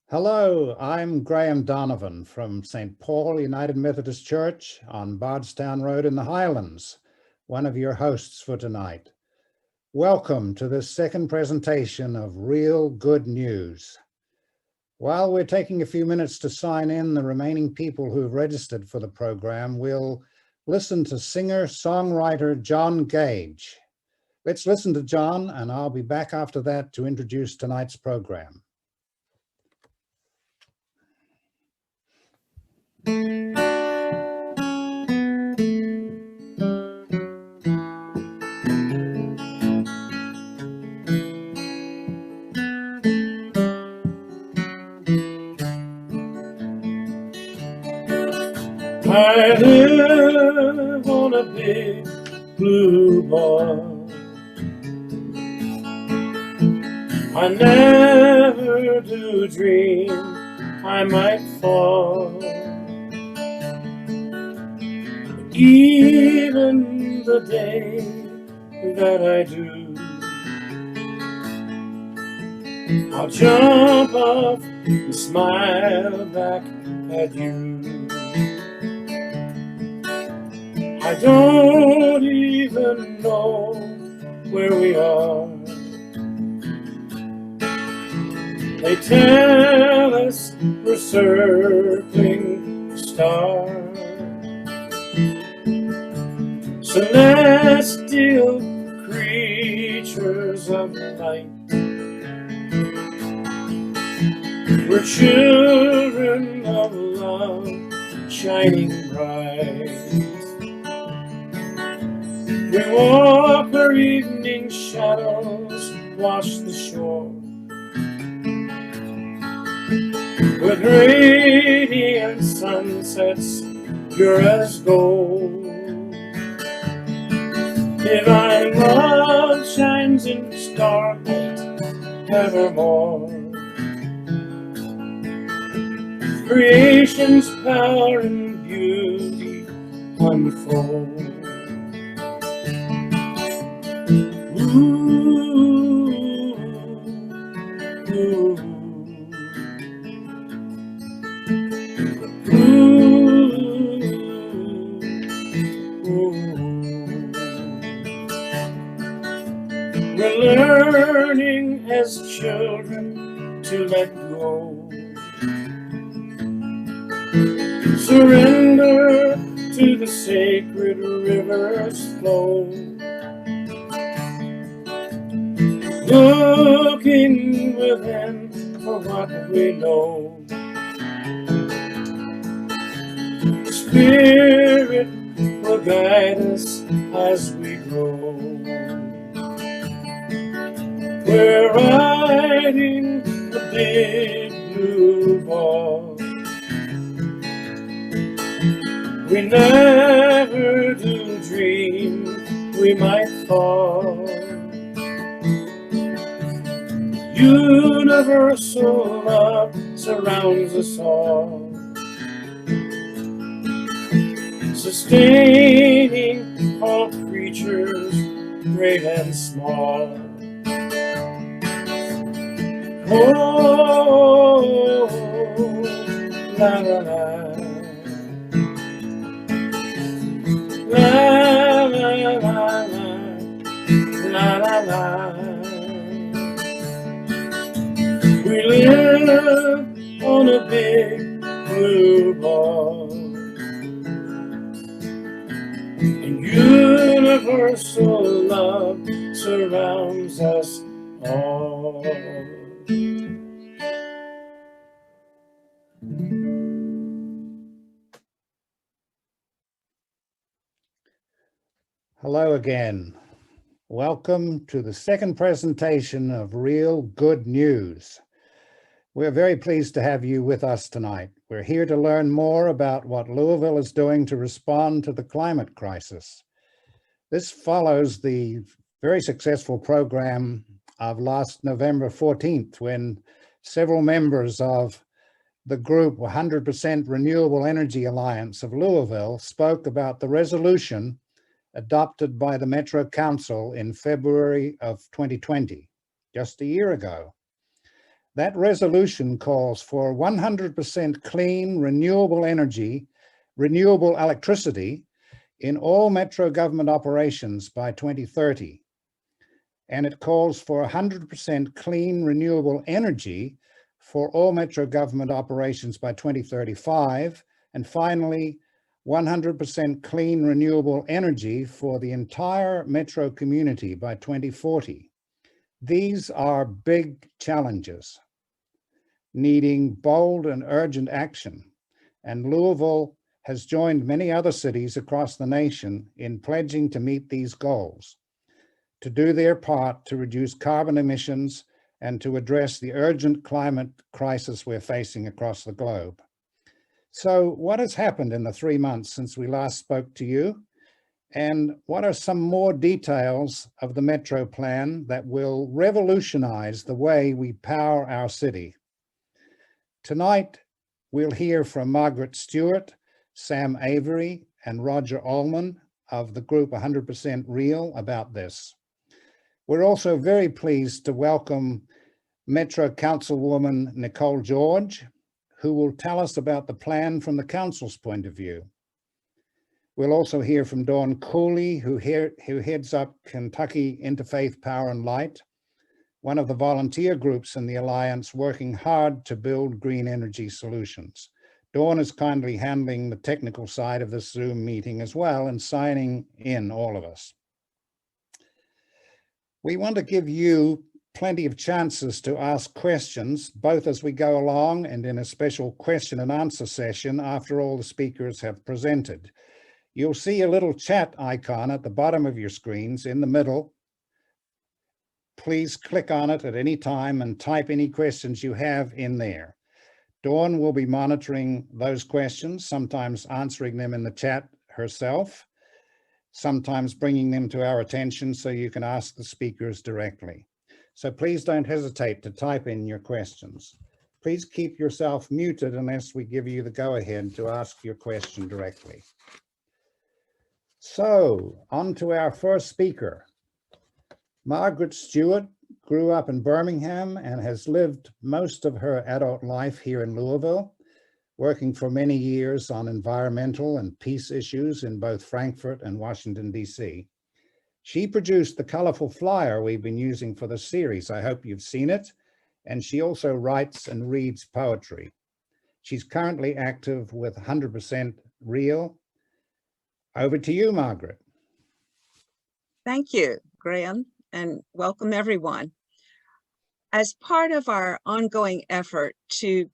Hello, I'm Graham Donovan from St. Paul United Methodist Church on Bardstown Road in the Highlands, one of your hosts for tonight. Welcome to this second presentation of Real Good News. While we're taking a few minutes to sign in the remaining people who've registered for the program, we'll listen to singer-songwriter John Gage. Let's listen to John, and I'll be back after that to introduce tonight's program. I live on a big blue bar. I never do dream I might fall. But even the day that I do, I'll jump off and smile back at you. I don't even know where we are. They tell us we're circling the star. Celestial creatures of light. We're children of love, shining bright. We walk where evening shadows wash the shore, with radiant sunsets pure as gold. Divine love shines in starlight evermore. Creation's power and beauty unfold. We're learning as children to let go, surrender to the sacred river's flow, looking within for what we know. Spirit will guide us as we grow. We're riding the big blue ball. We never do dream we might fall. Universal love surrounds us all, sustaining all creatures, great and small. Oh, la la la, la la la la, la la la. We live on a big blue ball, and universal love surrounds us all. Hello again. Welcome to the second presentation of Real Good News. We're very pleased to have you with us tonight. We're here to learn more about what Louisville is doing to respond to the climate crisis. This follows the very successful program of last November 14th, when several members of the group 100% Renewable Energy Alliance of Louisville spoke about the resolution adopted by the Metro Council in February of 2020, just a year ago. That resolution calls for 100% clean, renewable energy, renewable electricity in all metro government operations by 2030. And it calls for 100% clean, renewable energy for all metro government operations by 2035. And finally, 100% clean, renewable energy for the entire metro community by 2040. These are big challenges, needing bold and urgent action. And Louisville has joined many other cities across the nation in pledging to meet these goals, to do their part to reduce carbon emissions and to address the urgent climate crisis we're facing across the globe. So what has happened in the 3 months since we last spoke to you? And what are some more details of the Metro Plan that will revolutionize the way we power our city? Tonight, we'll hear from Margaret Stewart, Sam Avery, and Roger Ohlman of the group 100% Real about this. We're also very pleased to welcome Metro Councilwoman Nicole George, who will tell us about the plan from the council's point of view. We'll also hear from Dawn Cooley, who heads up Kentucky Interfaith Power and Light, one of the volunteer groups in the Alliance working hard to build green energy solutions. Dawn is kindly handling the technical side of this Zoom meeting as well and signing in all of us. We want to give you plenty of chances to ask questions, both as we go along and in a special question and answer session after all the speakers have presented. You'll see a little chat icon at the bottom of your screens in the middle. Please click on it at any time and type any questions you have in there. Dawn will be monitoring those questions, sometimes answering them in the chat herself, sometimes bringing them to our attention so you can ask the speakers directly. So please don't hesitate to type in your questions. Please keep yourself muted unless we give you the go-ahead to ask your question directly. So, on to our first speaker. Margaret Stewart grew up in Birmingham and has lived most of her adult life here in Louisville, working for many years on environmental and peace issues in both Frankfurt and Washington, D.C. She produced the colorful flyer we've been using for the series. I hope you've seen it. And she also writes and reads poetry. She's currently active with 100% Real. Over to you, Margaret. Thank you, Graham, and welcome everyone. As part of our ongoing effort to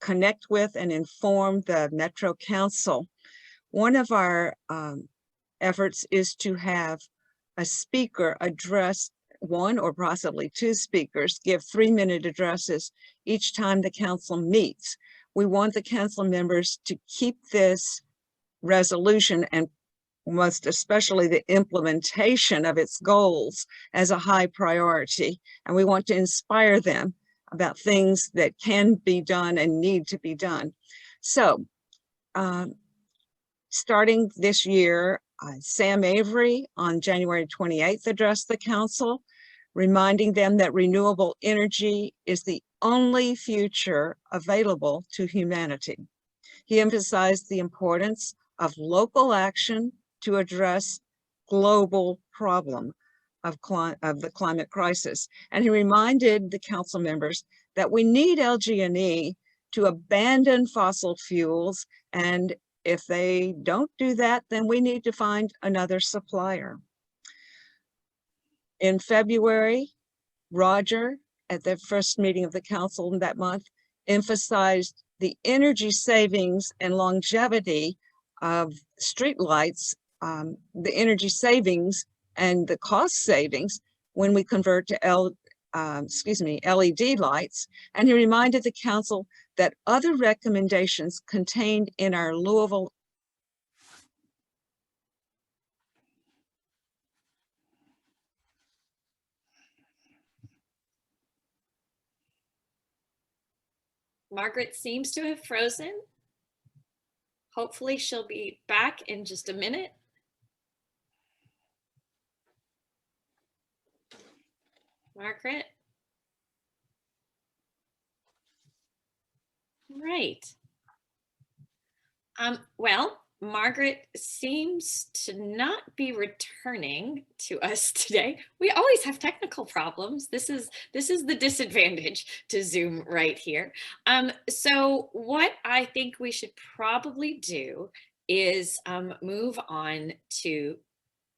connect with and inform the Metro Council, one of our efforts is to have a speaker address one or possibly two speakers, give 3-minute addresses each time the council meets. We want the council members to keep this resolution and most especially the implementation of its goals as a high priority. And we want to inspire them about things that can be done and need to be done. So starting this year, Sam Avery on January 28th addressed the council, reminding them that renewable energy is the only future available to humanity. He emphasized the importance of local action to address global problem of the climate crisis. And he reminded the council members that we need LG&E to abandon fossil fuels. And if they don't do that, then we need to find another supplier. In February, Roger, at the first meeting of the council that month, emphasized the energy savings and longevity of streetlights, the energy savings and the cost savings when we convert to LED lights. And he reminded the council that other recommendations contained in our Louisville Margaret seems to have frozen. Hopefully she'll be back in just a minute. Margaret? right. Well, Margaret seems to not be returning to us today. We always have technical problems. This is the disadvantage to Zoom right here. So what I think we should probably do is move on to.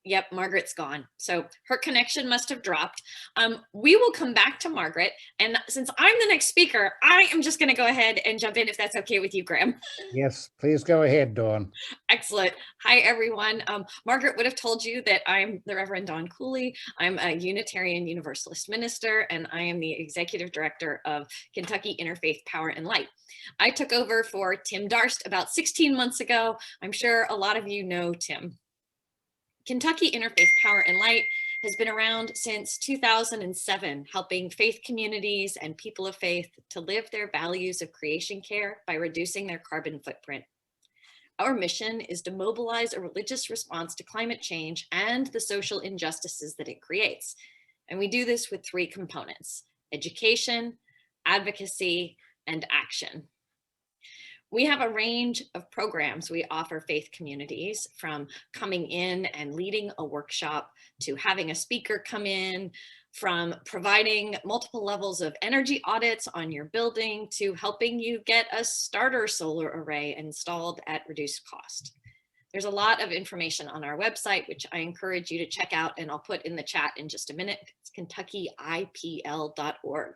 Yep, Margaret's gone. So her connection must have dropped. We will come back to Margaret. And since I'm the next speaker, I am just going to go ahead and jump in if that's okay with you, Graham. Yes, please go ahead, Dawn. Excellent. Hi, everyone. Margaret would have told you that I'm the Reverend Dawn Cooley. I'm a Unitarian Universalist minister, and I am the Executive Director of Kentucky Interfaith Power and Light. I took over for Tim Darst about 16 months ago. I'm sure a lot of you know Tim. Kentucky Interfaith Power and Light has been around since 2007, helping faith communities and people of faith to live their values of creation care by reducing their carbon footprint. Our mission is to mobilize a religious response to climate change and the social injustices that it creates. And we do this with three components: education, advocacy, and action. We have a range of programs we offer faith communities, from coming in and leading a workshop to having a speaker come in, from providing multiple levels of energy audits on your building to helping you get a starter solar array installed at reduced cost. There's a lot of information on our website, which I encourage you to check out, and I'll put in the chat in just a minute. It's kentuckyipl.org.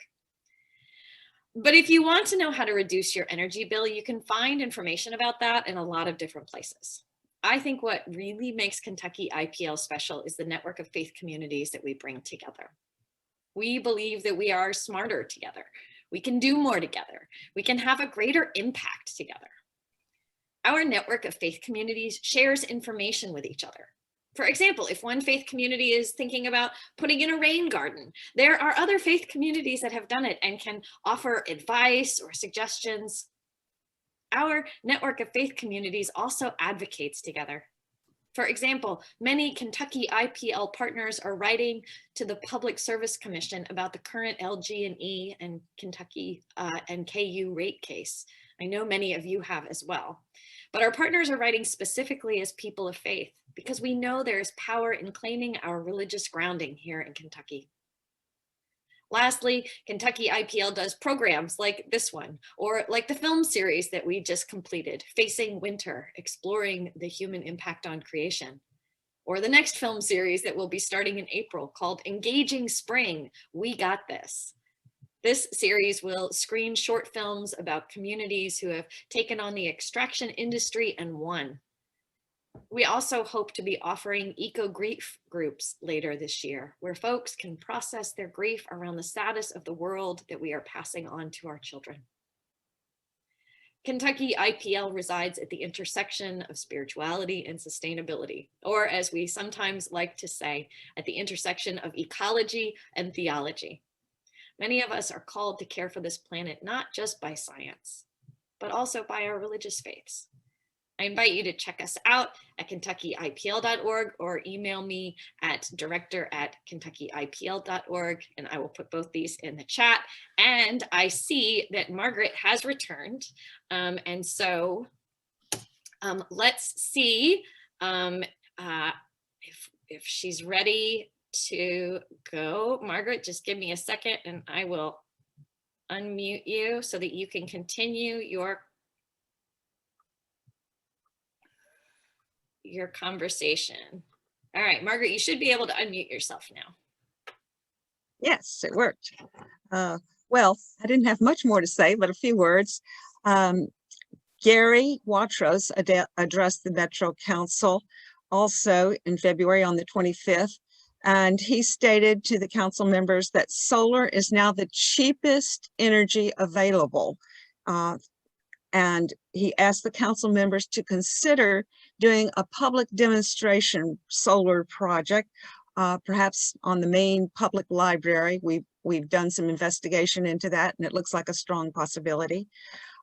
But if you want to know how to reduce your energy bill, you can find information about that in a lot of different places. I think what really makes Kentucky IPL special is the network of faith communities that we bring together. We believe that we are smarter together. We can do more together. We can have a greater impact together. Our network of faith communities shares information with each other. For example, if one faith community is thinking about putting in a rain garden, there are other faith communities that have done it and can offer advice or suggestions. Our network of faith communities also advocates together. For example, many Kentucky IPL partners are writing to the Public Service Commission about the current LG&E and Kentucky and KU rate case. I know many of you have as well. But our partners are writing specifically as people of faith, because we know there is power in claiming our religious grounding here in Kentucky. Lastly, Kentucky IPL does programs like this one, or like the film series that we just completed, Facing Winter, Exploring the Human Impact on Creation, or the next film series that will be starting in April called Engaging Spring, We Got This. This series will screen short films about communities who have taken on the extraction industry and won. We also hope to be offering eco-grief groups later this year, where folks can process their grief around the status of the world that we are passing on to our children. Kentucky IPL resides at the intersection of spirituality and sustainability, or as we sometimes like to say, at the intersection of ecology and theology. Many of us are called to care for this planet, not just by science, but also by our religious faiths. I invite you to check us out at kentuckyipl.org or email me at director@kentuckyipl.org, and I will put both these in the chat. And I see that Margaret has returned. And so let's see if she's ready to go. Margaret, just give me a second and I will unmute you so that you can continue your conversation. All right, Margaret, you should be able to unmute yourself now. Yes, it worked. Well, I didn't have much more to say, but a few words. Gary Watros addressed the Metro Council also in February on the 25th. And he stated to the council members that solar is now the cheapest energy available. And he asked the council members to consider doing a public demonstration solar project, perhaps on the main public library. We've done some investigation into that, and it looks like a strong possibility.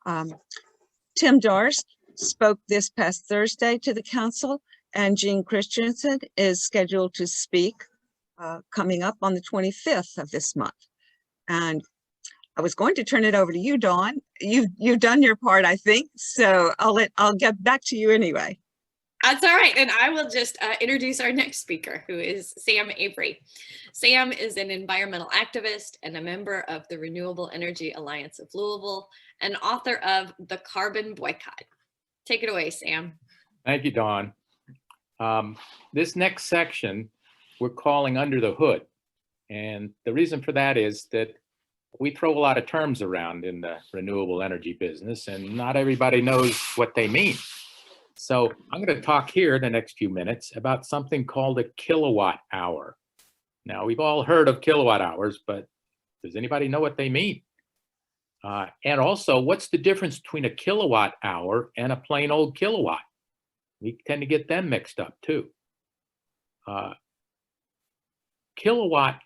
Tim Darst spoke this past Thursday to the council, and Jean Christensen is scheduled to speak coming up on the 25th of this month. And I was going to turn it over to you, Dawn. You've done your part, I think. So I'll get back to you anyway. That's all right. And I will just introduce our next speaker, who is Sam Avery. Sam is an environmental activist and a member of the Renewable Energy Alliance of Louisville and author of The Carbon Boycott. Take it away, Sam. Thank you, Dawn. This next section, we're calling Under the Hood. And the reason for that is that we throw a lot of terms around in the renewable energy business, and not everybody knows what they mean. So I'm going to talk here the next few minutes about something called a kilowatt hour. Now, we've all heard of kilowatt hours, but does anybody know what they mean? And also, what's the difference between a kilowatt hour and a plain old kilowatt? We tend to get them mixed up too. Kilowatt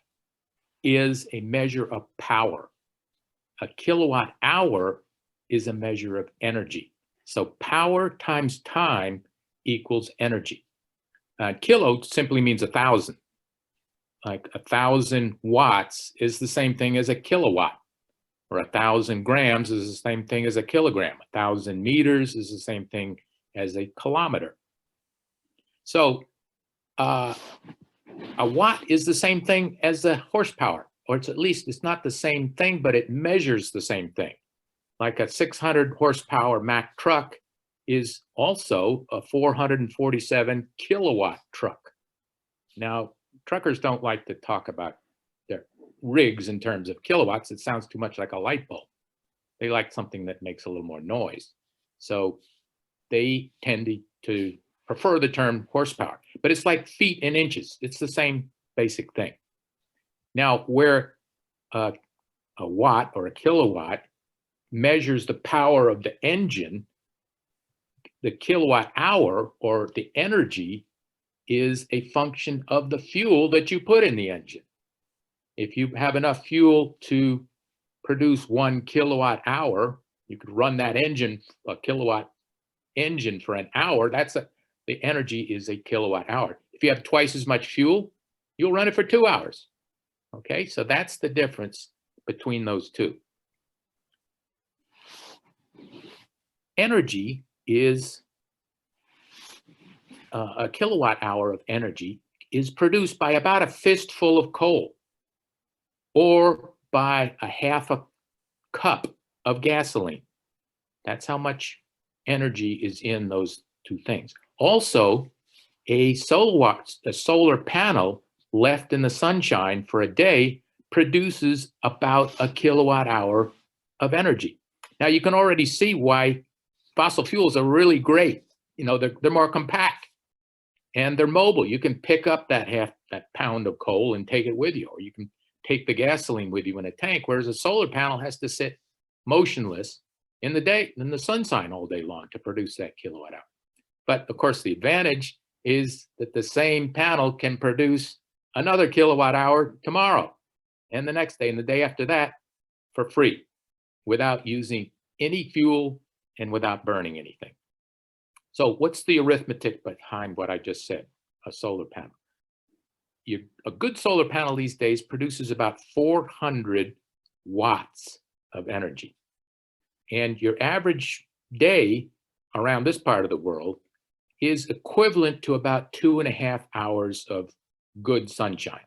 is a measure of power. A kilowatt hour is a measure of energy. So power times time equals energy. Kilo simply means 1,000. Like 1,000 watts is the same thing as a kilowatt, or 1,000 grams is the same thing as a kilogram. 1,000 meters is the same thing as a kilometer. So a watt is the same thing as a horsepower, or it's not the same thing, but it measures the same thing. Like a 600 horsepower Mack truck is also a 447 kilowatt truck. Now, truckers don't like to talk about their rigs in terms of kilowatts. It sounds too much like a light bulb. They like something that makes a little more noise. So they tend to prefer the term horsepower, but it's like feet and inches. It's the same basic thing. Now, where a watt or a kilowatt measures the power of the engine, the kilowatt hour or the energy is a function of the fuel that you put in the engine. If you have enough fuel to produce 1 kilowatt hour, you could run that engine, a kilowatt engine, for an hour. The energy is a kilowatt hour. If you have twice as much fuel, you'll run it for 2 hours. Okay, so that's the difference between those two. Energy is a kilowatt hour of energy is produced by about a fistful of coal or by a half a cup of gasoline. That's how much energy is in those two things. Also, a solar panel left in the sunshine for a day produces about a kilowatt hour of energy. Now, you can already see why fossil fuels are really great. You know, they're more compact and they're mobile. You can pick up that pound of coal and take it with you, or you can take the gasoline with you in a tank, whereas a solar panel has to sit motionless in the sunshine all day long to produce that kilowatt hour. But of course, the advantage is that the same panel can produce another kilowatt hour tomorrow and the next day and the day after that for free, without using any fuel and without burning anything. So what's the arithmetic behind what I just said? A solar panel. A good solar panel these days produces about 400 watts of energy. And your average day around this part of the world is equivalent to about 2.5 hours of good sunshine.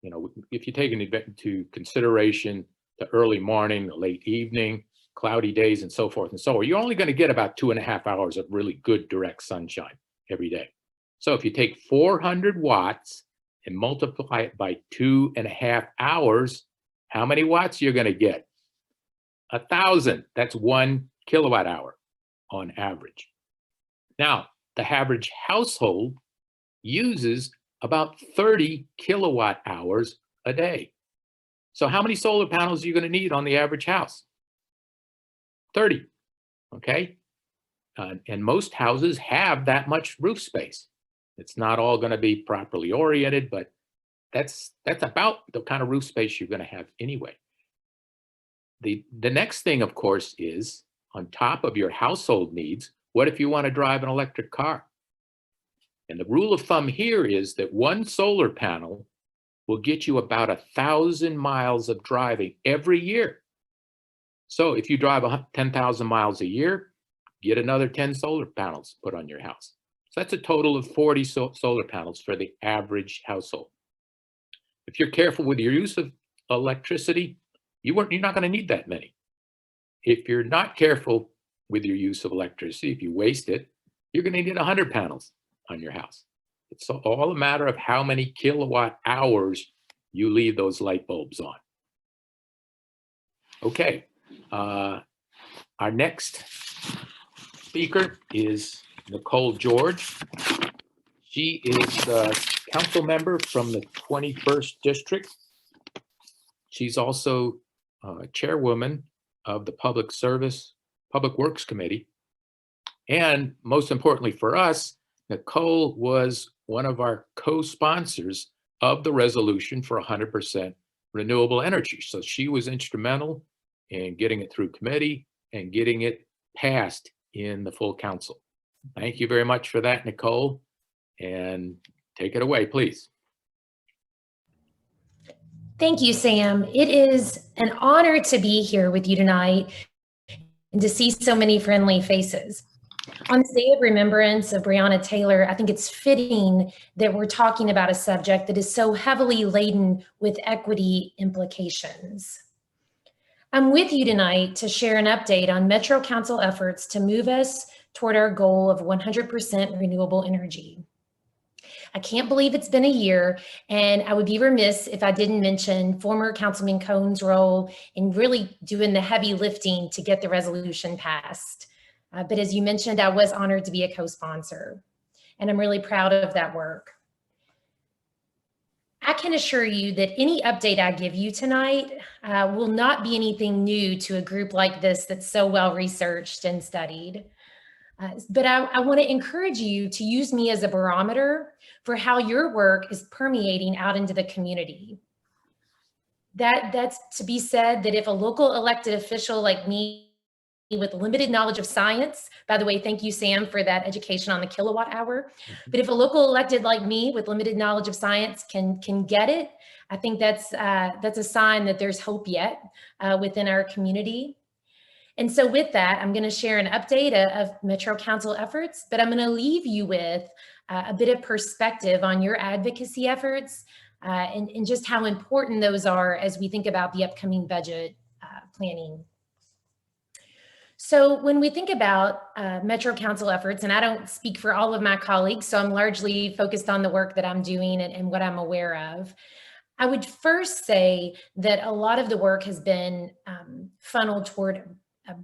You know, if you take into consideration the early morning, the late evening, cloudy days, and so forth and so on, you're only going to get about 2.5 hours of really good direct sunshine every day. So if you take 400 watts and multiply it by 2.5 hours, how many watts you're going to get? 1,000. That's 1 kilowatt hour on average. Now, the average household uses about 30 kilowatt hours a day. So how many solar panels are you going to need on the average house? 30, okay? And most houses have that much roof space. It's not all going to be properly oriented, but that's about the kind of roof space you're going to have anyway. The next thing, of course, is on top of your household needs, what if you want to drive an electric car? And the rule of thumb here is that 1 solar panel will get you about 1,000 miles of driving every year. So if you drive 10,000 miles a year, get another 10 solar panels put on your house. So that's a total of 40 solar panels for the average household. If you're careful with your use of electricity, you're not going to need that many. If you're not careful with your use of electricity, if you waste it, you're going to need 100 panels on your house. It's all a matter of how many kilowatt hours you leave those light bulbs on. Okay, our next speaker is Nicole George. She is a council member from the 21st District. She's also chairwoman of the Public Works Committee. And most importantly for us, Nicole was one of our co-sponsors of the resolution for 100% renewable energy. So she was instrumental in getting it through committee and getting it passed in the full council. Thank you very much for that, Nicole. And take it away, please. Thank you, Sam. It is an honor to be here with you tonight and to see so many friendly faces. On this day of remembrance of Breonna Taylor, I think it's fitting that we're talking about a subject that is so heavily laden with equity implications. I'm with you tonight to share an update on Metro Council efforts to move us toward our goal of 100% renewable energy. I can't believe it's been a year, and I would be remiss if I didn't mention former Councilman Cohn's role in really doing the heavy lifting to get the resolution passed. But as you mentioned, I was honored to be a co-sponsor, and I'm really proud of that work. I can assure you that any update I give you tonight will not be anything new to a group like this that's so well researched and studied. But I want to encourage you to use me as a barometer for how your work is permeating out into the community. That's to be said that if a local elected official like me with limited knowledge of science, by the way, thank you, Sam, for that education on the kilowatt hour. But if a local elected like me with limited knowledge of science can get it, I think that's a sign that there's hope yet within our community. And so with that, I'm going to share an update of Metro Council efforts, but I'm going to leave you with a bit of perspective on your advocacy efforts and just how important those are as we think about the upcoming budget planning. So when we think about Metro Council efforts, and I don't speak for all of my colleagues, so I'm largely focused on the work that I'm doing and what I'm aware of, I would first say that a lot of the work has been funneled toward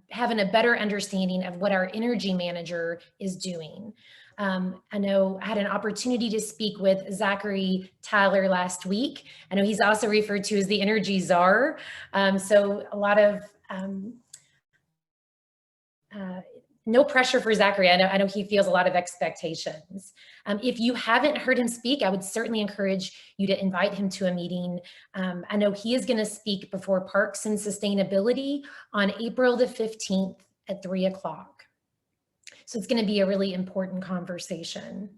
having a better understanding of what our energy manager is doing. I know I had an opportunity to speak with Zachary Tyler last week. I know he's also referred to as the energy czar. So a lot of no pressure for Zachary. I know he feels a lot of expectations. If you haven't heard him speak, I would certainly encourage you to invite him to a meeting. I know he is going to speak before Parks and Sustainability on April the 15th at 3 o'clock. So it's going to be a really important conversation.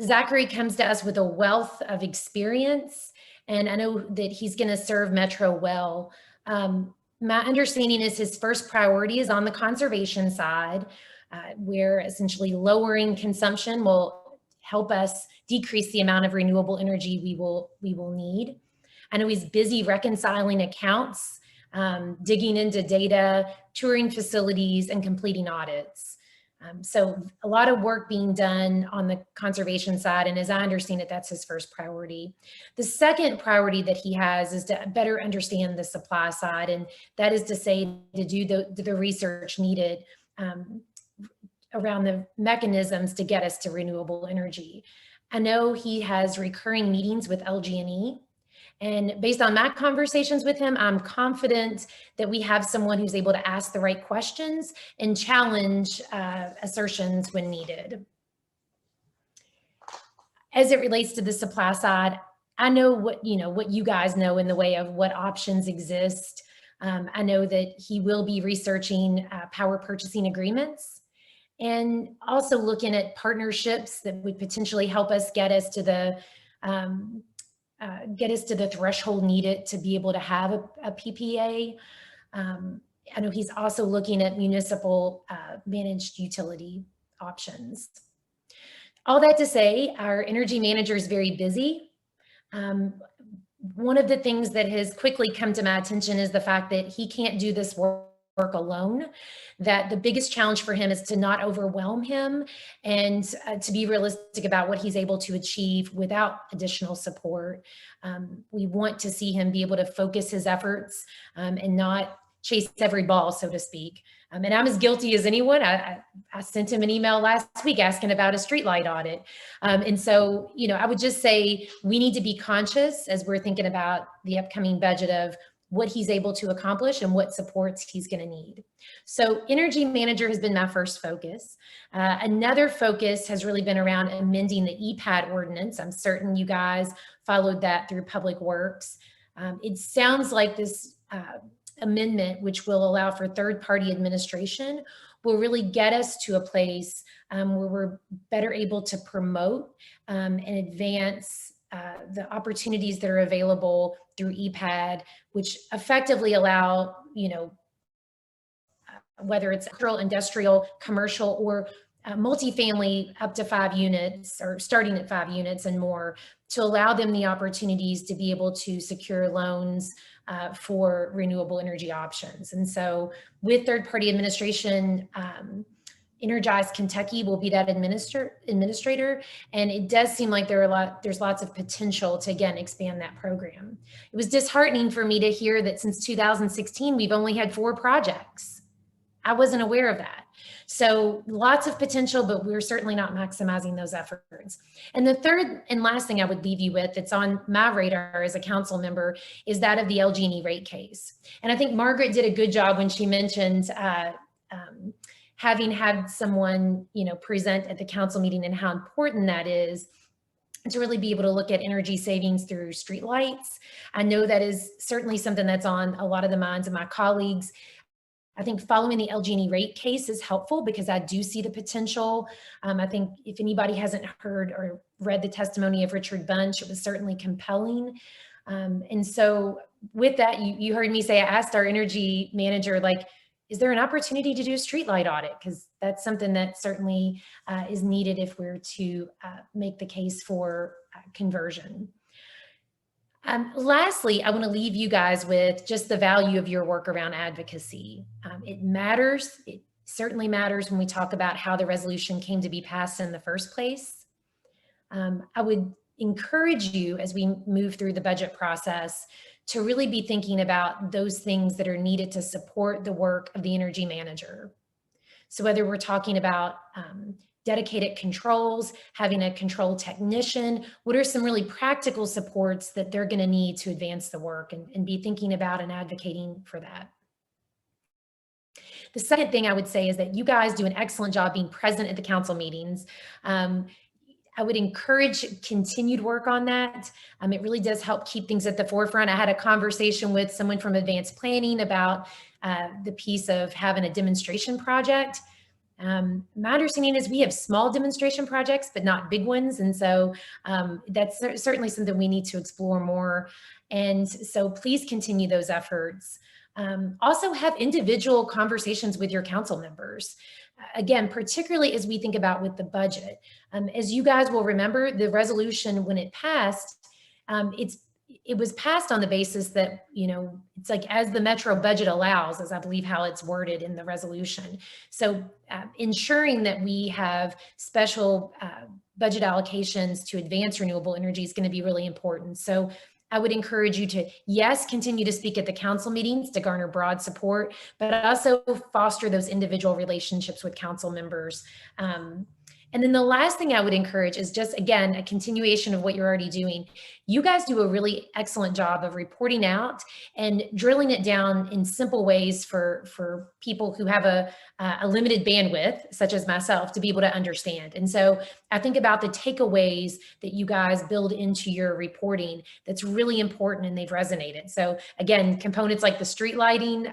Zachary comes to us with a wealth of experience, and I know that he's going to serve Metro well. My understanding is his first priority is on the conservation side, where essentially lowering consumption will help us decrease the amount of renewable energy we will need. I know he's busy reconciling accounts, digging into data, touring facilities, and completing audits. So a lot of work being done on the conservation side, and as I understand it, that's his first priority. The second priority that he has is to better understand the supply side, and that is to say to do the research needed around the mechanisms to get us to renewable energy. I know he has recurring meetings with LG&E, and based on my conversations with him, I'm confident that we have someone who's able to ask the right questions and challenge assertions when needed. As it relates to the supply side, I know what you guys know in the way of what options exist. I know that he will be researching power purchasing agreements and also looking at partnerships that would potentially help us get us to the threshold needed to be able to have a PPA. I know he's also looking at municipal managed utility options. All that to say, our energy manager is very busy. One of the things that has quickly come to my attention is the fact that he can't do this work alone, that the biggest challenge for him is to not overwhelm him and to be realistic about what he's able to achieve without additional support. We want to see him be able to focus his efforts and not chase every ball, so to speak. And I'm as guilty as anyone. I sent him an email last week asking about a streetlight audit. And so, you know, I would just say we need to be conscious as we're thinking about the upcoming budget of what he's able to accomplish and what supports he's going to need. So energy manager has been my first focus. Another focus has really been around amending the Epad ordinance. I'm certain you guys followed that through Public Works. It sounds like this amendment, which will allow for third-party administration, will really get us to a place where we're better able to promote and advance the opportunities that are available through Epad, which effectively allow, you know, whether it's industrial, commercial, or multifamily up to 5 units or starting at 5 units and more, to allow them the opportunities to be able to secure loans for renewable energy options. And so with third-party administration, Energize Kentucky will be that administrator, and it does seem like there's lots of potential to, again, expand that program. It was disheartening for me to hear that since 2016, we've only had 4 projects. I wasn't aware of that. So lots of potential, but we're certainly not maximizing those efforts. And the third and last thing I would leave you with that's on my radar as a council member is that of the LG&E rate case. And I think Margaret did a good job when she mentioned having had someone, you know, present at the council meeting and how important that is to really be able to look at energy savings through streetlights. I know that is certainly something that's on a lot of the minds of my colleagues. I think following the LG&E rate case is helpful because I do see the potential. I think if anybody hasn't heard or read the testimony of Richard Bunch, it was certainly compelling. And so with that, you heard me say, I asked our energy manager, like, is there an opportunity to do a streetlight audit? Because that's something that certainly is needed if we're to make the case for conversion. Lastly, I want to leave you guys with just the value of your work around advocacy. It matters. It certainly matters when we talk about how the resolution came to be passed in the first place. I would encourage you as we move through the budget process to really be thinking about those things that are needed to support the work of the energy manager. So whether we're talking about dedicated controls, having a control technician, what are some really practical supports that they're going to need to advance the work, and be thinking about and advocating for that. The second thing I would say is that you guys do an excellent job being present at the council meetings. I would encourage continued work on that. It really does help keep things at the forefront. I had a conversation with someone from advanced planning about the piece of having a demonstration project. My understanding is we have small demonstration projects, but not big ones. And so that's certainly something we need to explore more. And so please continue those efforts. Also have individual conversations with your council members. Again, particularly as we think about with the budget. As you guys will remember, the resolution, when it passed, it was passed on the basis that, you know, it's like as the metro budget allows, as I believe how it's worded in the resolution. So ensuring that we have special budget allocations to advance renewable energy is going to be really important. So I would encourage you to, yes, continue to speak at the council meetings to garner broad support, but also foster those individual relationships with council members. And then the last thing I would encourage is just, again, a continuation of what you're already doing. You guys do a really excellent job of reporting out and drilling it down in simple ways for people who have a limited bandwidth, such as myself, to be able to understand. And so I think about the takeaways that you guys build into your reporting that's really important, and they've resonated. So again, components like the street lighting,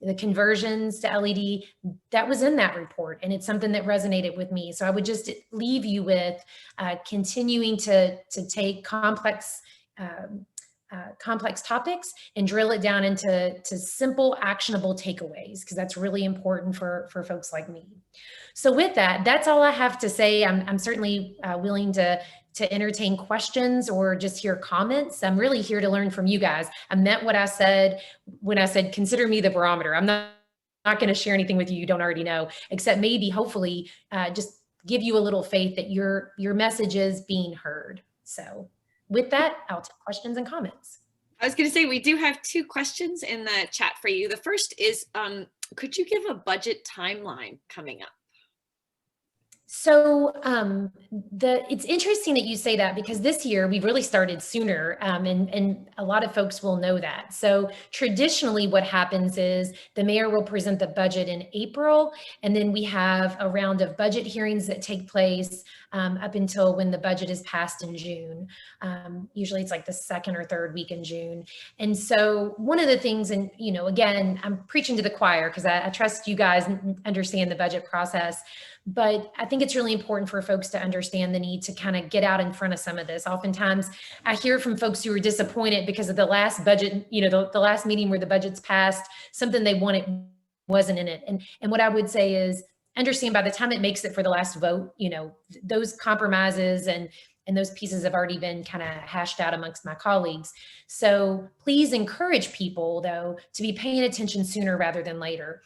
the conversions to LED, that was in that report, and it's something that resonated with me. So I would just leave you with continuing to take complex complex topics and drill it down into simple, actionable takeaways, because that's really important for folks like me. So with that, that's all I have to say. I'm certainly willing to entertain questions or just hear comments. I'm really here to learn from you guys. I meant what I said when I said, consider me the barometer. I'm not going to share anything with you don't already know, except maybe, hopefully, just give you a little faith that your message is being heard. So with that, I'll take questions and comments. I was going to say, we do have 2 questions in the chat for you. The first is, could you give a budget timeline coming up? So it's interesting that you say that, because this year we've really started sooner, and a lot of folks will know that. So traditionally what happens is the mayor will present the budget in April, and then we have a round of budget hearings that take place up until when the budget is passed in June. Usually it's like the 2nd or 3rd week in June. And so one of the things, and again, I'm preaching to the choir because I trust you guys understand the budget process, but I think it's really important for folks to understand the need to kind of get out in front of some of this. Oftentimes I hear from folks who are disappointed because of the last budget, the last meeting where the budget's passed, something they wanted wasn't in it. And what I would say is, understand by the time it makes it for the last vote, those compromises and those pieces have already been kind of hashed out amongst my colleagues. So please encourage people, though, to be paying attention sooner rather than later.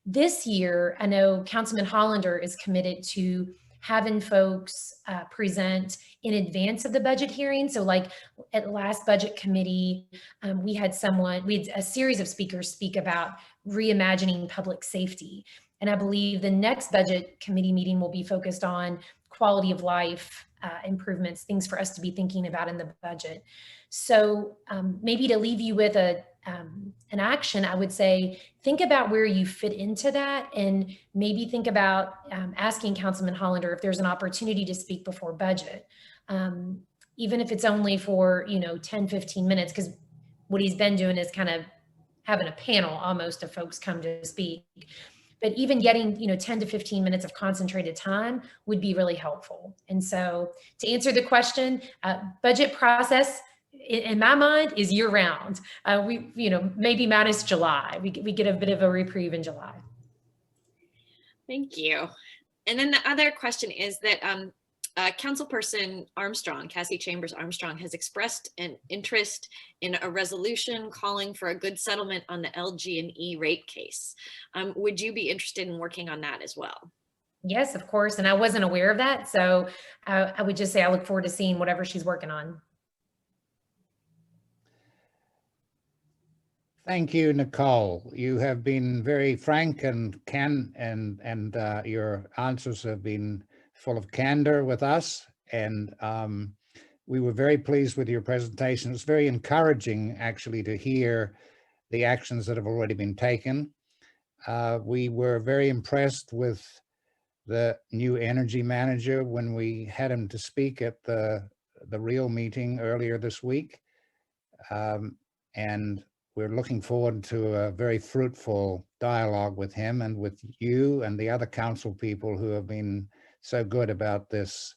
This year, I know Councilman Hollander is committed to having folks present in advance of the budget hearing. So like at the last budget committee, we had a series of speakers speak about reimagining public safety. And I believe the next budget committee meeting will be focused on quality of life improvements, things for us to be thinking about in the budget. So maybe to leave you with an action, I would say, think about where you fit into that, and maybe think about asking Councilman Hollander if there's an opportunity to speak before budget, even if it's only for 10, 15 minutes, because what he's been doing is kind of having a panel almost of folks come to speak. But even getting 10 to 15 minutes of concentrated time would be really helpful. And so to answer the question, budget process in my mind is year round. Maybe minus July. We get a bit of a reprieve in July. Thank you. And then the other question is that Councilperson Armstrong, Cassie Chambers Armstrong, has expressed an interest in a resolution calling for a good settlement on the LG&E rate case. Would you be interested in working on that as well? Yes, of course. And I wasn't aware of that. So I would just say I look forward to seeing whatever she's working on. Thank you, Nicole. You have been very frank and your answers have been full of candor with us. And we were very pleased with your presentation. It's very encouraging, actually, to hear the actions that have already been taken. We were very impressed with the new energy manager when we had him to speak at the real meeting earlier this week. And we're looking forward to a very fruitful dialogue with him and with you and the other council people who have been so good about this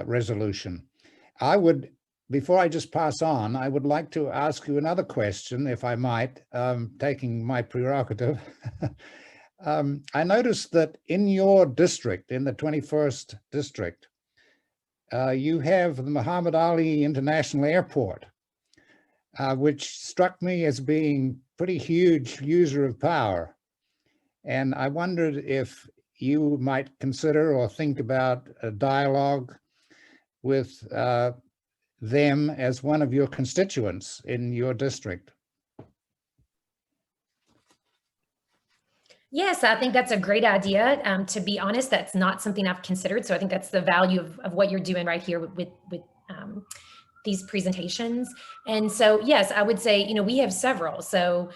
resolution. Before I just pass on, I would like to ask you another question, if I might, taking my prerogative. I noticed that in your district, in the 21st district, you have the Muhammad Ali International Airport, which struck me as being pretty huge user of power. And I wondered if you might consider or think about a dialogue with them as one of your constituents in your district. Yes, I think that's a great idea. To be honest, that's not something I've considered. So I think that's the value of what you're doing right here with these presentations. And so, yes, I would say, we have several. So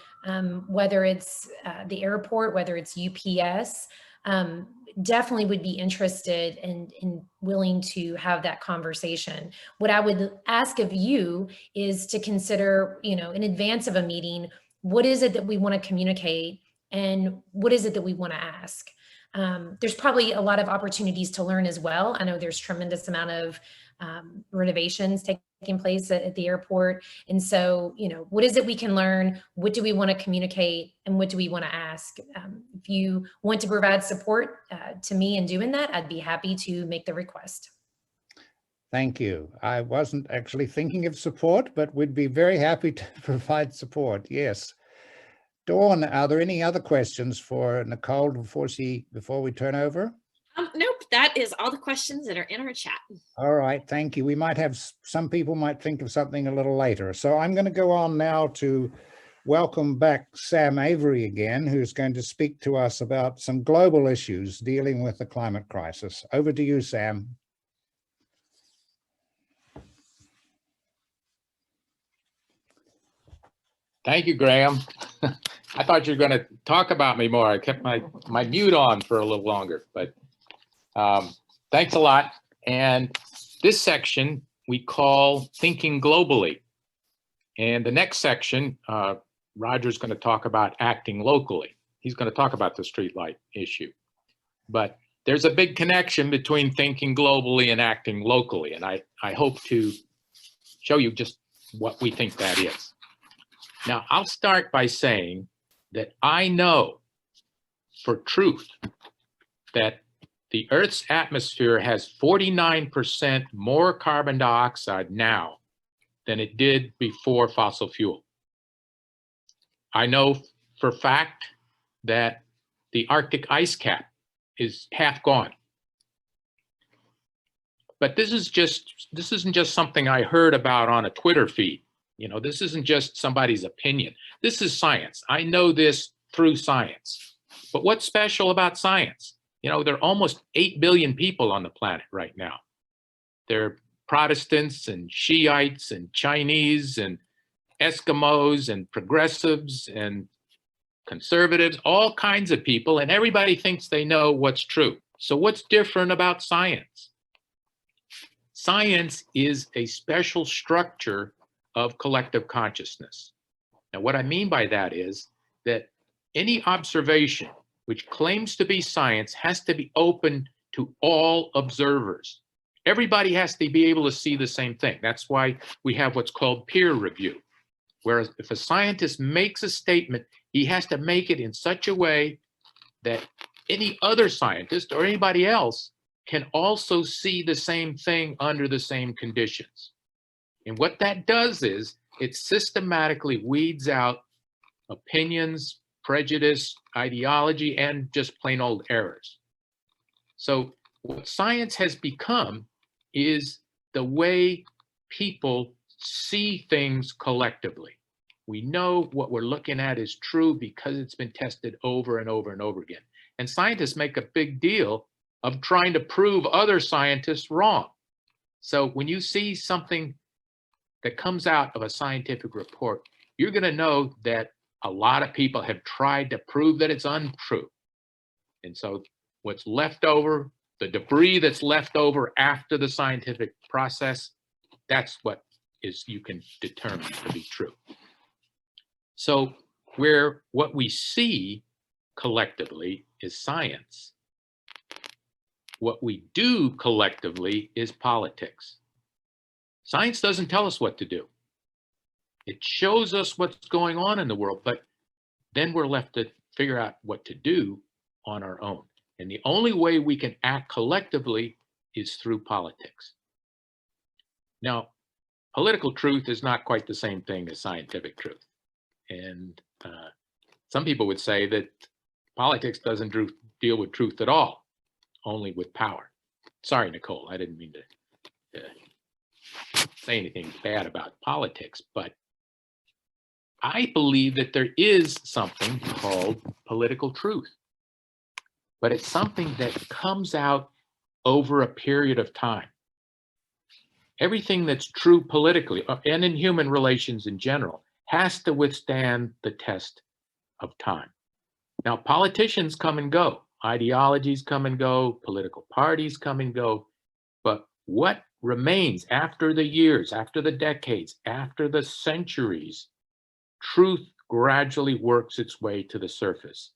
whether it's the airport, whether it's UPS, definitely would be interested in willing to have that conversation. What I would ask of you is to consider, in advance of a meeting, what is it that we want to communicate and what is it that we want to ask? There's probably a lot of opportunities to learn as well. I know there's tremendous amount of renovations taking place at the airport. And so, you know, what is it we can learn? What do we want to communicate? And what do we want to ask? If you want to provide support to me in doing that, I'd be happy to make the request. Thank you. I wasn't actually thinking of support, but we'd be very happy to provide support. Yes. Dawn, are there any other questions for Nicole before we turn over? Nope, that is all the questions that are in our chat. All right, thank you. We might have, some people might think of something a little later. So I'm going to go on now to welcome back Sam Avery again, who's going to speak to us about some global issues dealing with the climate crisis. Over to you, Sam. Thank you, Graham. I thought you were going to talk about me more. I kept my mute on for a little longer, but thanks a lot. And this section we call Thinking Globally. And the next section, Roger's going to talk about acting locally. He's going to talk about the streetlight issue. But there's a big connection between thinking globally and acting locally. And I hope to show you just what we think that is. Now, I'll start by saying that I know for truth that the Earth's atmosphere has 49% more carbon dioxide now than it did before fossil fuel. I know for a fact that the Arctic ice cap is half gone. But this isn't just something I heard about on a Twitter feed. You know, this isn't just somebody's opinion. This is science. I know this through science. But what's special about science? You know, there are almost 8 billion people on the planet right now. There are Protestants and Shiites and Chinese and Eskimos and progressives and conservatives, all kinds of people, and everybody thinks they know what's true. So what's different about science? Science is a special structure of collective consciousness. Now, what I mean by that is that any observation which claims to be science has to be open to all observers. Everybody has to be able to see the same thing. That's why we have what's called peer review. Whereas if a scientist makes a statement, he has to make it in such a way that any other scientist or anybody else can also see the same thing under the same conditions. And what that does is it systematically weeds out opinions, prejudice, ideology, and just plain old errors. So what science has become is the way people see things collectively. We know what we're looking at is true because it's been tested over and over and over again. And scientists make a big deal of trying to prove other scientists wrong. So when you see something that comes out of a scientific report, you're going to know that a lot of people have tried to prove that it's untrue. And so what's left over, the debris that's left over after the scientific process, that's what you can determine to be true. So what we see collectively is science. What we do collectively is politics. Science doesn't tell us what to do. It shows us what's going on in the world, but then we're left to figure out what to do on our own. And the only way we can act collectively is through politics. Now, political truth is not quite the same thing as scientific truth. And some people would say that politics doesn't deal with truth at all, only with power. Sorry, Nicole, I didn't mean to say anything bad about politics, but I believe that there is something called political truth, but it's something that comes out over a period of time. Everything that's true politically and in human relations in general has to withstand the test of time. Now, politicians come and go, ideologies come and go, political parties come and go, but what remains after the years, after the decades, after the centuries, truth gradually works its way to the surface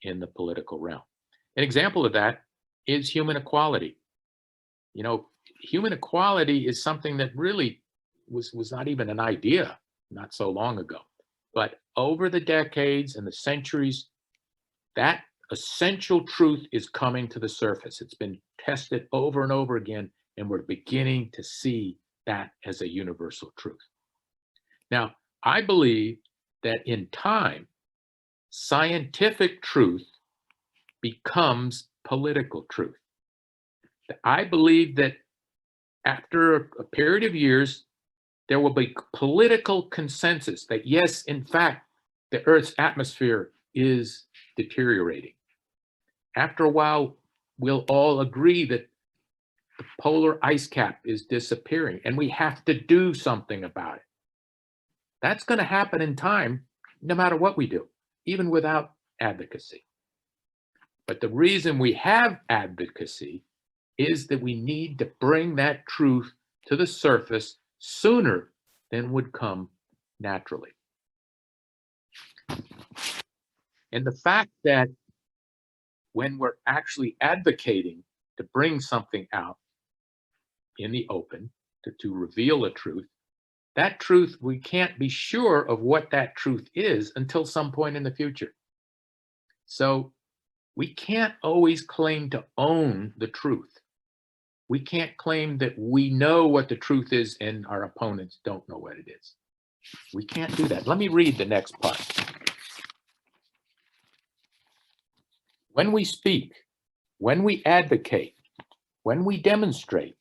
in the political realm. An example of that is human equality. You know, human equality is something that really was not even an idea not so long ago. But over the decades and the centuries, that essential truth is coming to the surface. It's been tested over and over again, and we're beginning to see that as a universal truth. Now, I believe that in time, scientific truth becomes political truth. I believe that after a period of years, there will be political consensus that yes, in fact, the Earth's atmosphere is deteriorating. After a while, we'll all agree that the polar ice cap is disappearing and we have to do something about it. That's going to happen in time, no matter what we do, even without advocacy. But the reason we have advocacy is that we need to bring that truth to the surface sooner than would come naturally. And the fact that when we're actually advocating to bring something out in the open, to reveal a truth, that truth, we can't be sure of what that truth is until some point in the future. So we can't always claim to own the truth. We can't claim that we know what the truth is and our opponents don't know what it is. We can't do that. Let me read the next part. When we speak, when we advocate, when we demonstrate,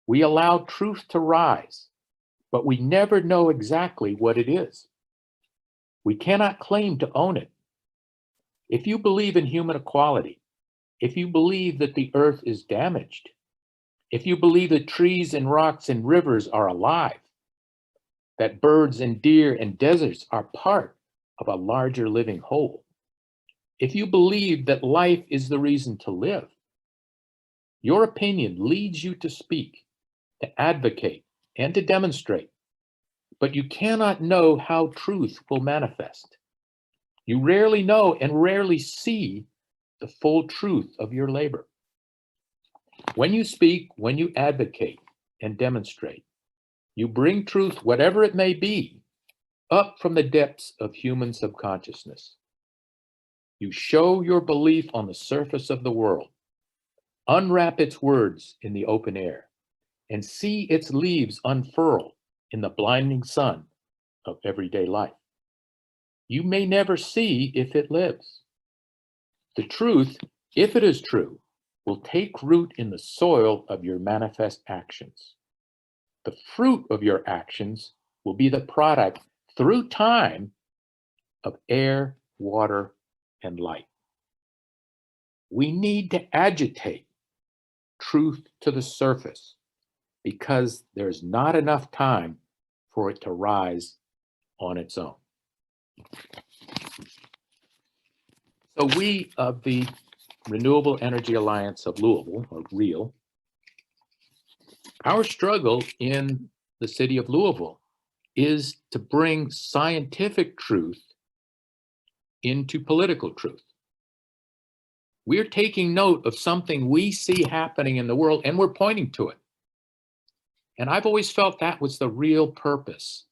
we allow truth to rise, but we never know exactly what it is. We cannot claim to own it. If you believe in human equality, if you believe that the earth is damaged, if you believe that trees and rocks and rivers are alive, that birds and deer and deserts are part of a larger living whole, if you believe that life is the reason to live, your opinion leads you to speak, to advocate, and to demonstrate, but you cannot know how truth will manifest. You rarely know and rarely see the full truth of your labor. When you speak, when you advocate and demonstrate, you bring truth, whatever it may be, up from the depths of human subconsciousness. You show your belief on the surface of the world, unwrap its words in the open air, and see its leaves unfurl in the blinding sun of everyday life. You may never see if it lives. The truth, if it is true, will take root in the soil of your manifest actions. The fruit of your actions will be the product through time of air, water, and light. We need to agitate truth to the surface because there's not enough time for it to rise on its own. So we of the Renewable Energy Alliance of Louisville, or REAL, our struggle in the city of Louisville is to bring scientific truth into political truth. We're taking note of something we see happening in the world and we're pointing to it. And I've always felt that was the real purpose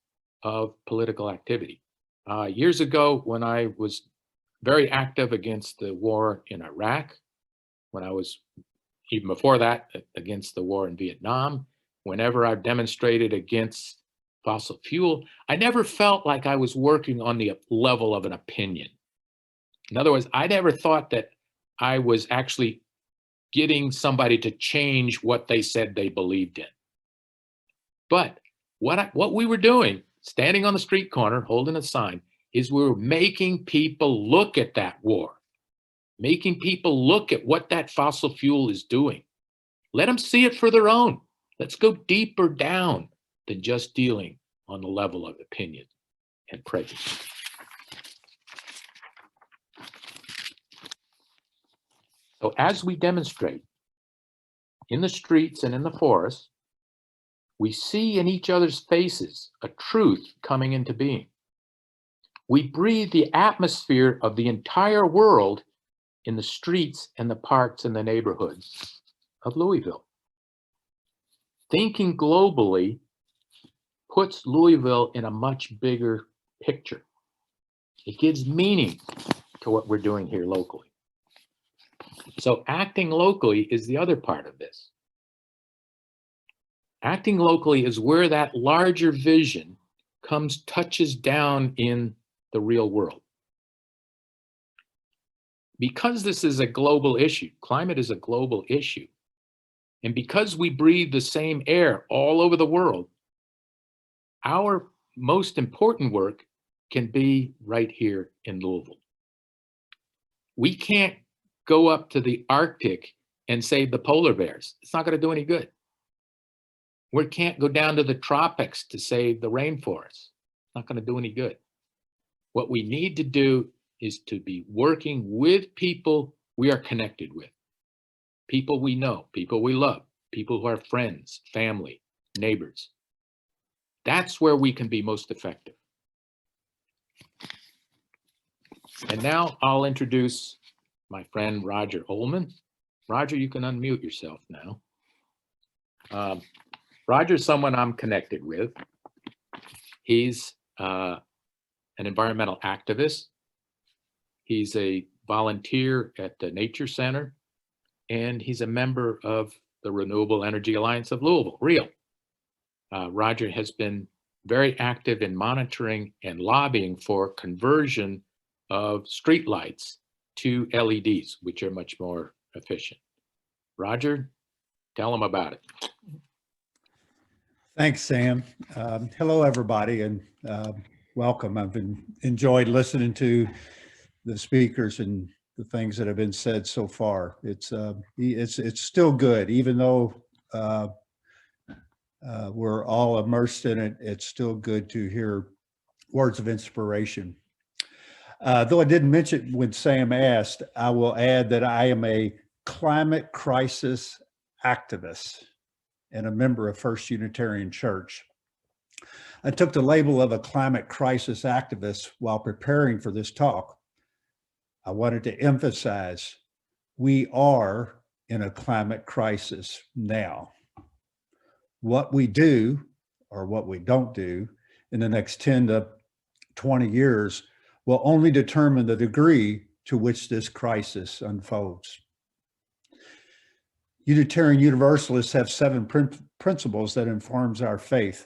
of political activity. Years ago, when I was very active against the war in Iraq, when I was, even before that, against the war in Vietnam, whenever I've demonstrated against fossil fuel, I never felt like I was working on the level of an opinion. In other words, I never thought that I was actually getting somebody to change what they said they believed in. But what we were doing, standing on the street corner, holding a sign, is we were making people look at that war, making people look at what that fossil fuel is doing. Let them see it for their own. Let's go deeper down than just dealing on the level of opinion and prejudice. So as we demonstrate in the streets and in the forest, we see in each other's faces a truth coming into being. We breathe the atmosphere of the entire world in the streets and the parks and the neighborhoods of Louisville. Thinking globally puts Louisville in a much bigger picture. It gives meaning to what we're doing here locally. So acting locally is the other part of this. Acting locally is where that larger vision touches down in the real world. Because this is a global issue, climate is a global issue, and because we breathe the same air all over the world, our most important work can be right here in Louisville. We can't go up to the Arctic and save the polar bears. It's not going to do any good. We can't go down to the tropics to save the rainforest. It's not going to do any good. What we need to do is to be working with people we are connected with. People we know, people we love, people who are friends, family, neighbors. That's where we can be most effective. And now I'll introduce my friend Roger Ohlman. Roger, you can unmute yourself now. Roger's someone I'm connected with. He's an environmental activist. He's a volunteer at the Nature Center, and he's a member of the Renewable Energy Alliance of Louisville, REAL. Roger has been very active in monitoring and lobbying for conversion of streetlights to LEDs, which are much more efficient. Roger, tell them about it. Thanks, Sam. Hello, everybody, and welcome. I've enjoyed listening to the speakers and the things that have been said so far. It's still good, even though we're all immersed in it. It's still good to hear words of inspiration. Though I didn't mention when Sam asked, I will add that I am a climate crisis activist and a member of First Unitarian Church. I took the label of a climate crisis activist while preparing for this talk. I wanted to emphasize we are in a climate crisis now. What we do or what we don't do in the next 10 to 20 years will only determine the degree to which this crisis unfolds. Unitarian Universalists have 7 principles that informs our faith.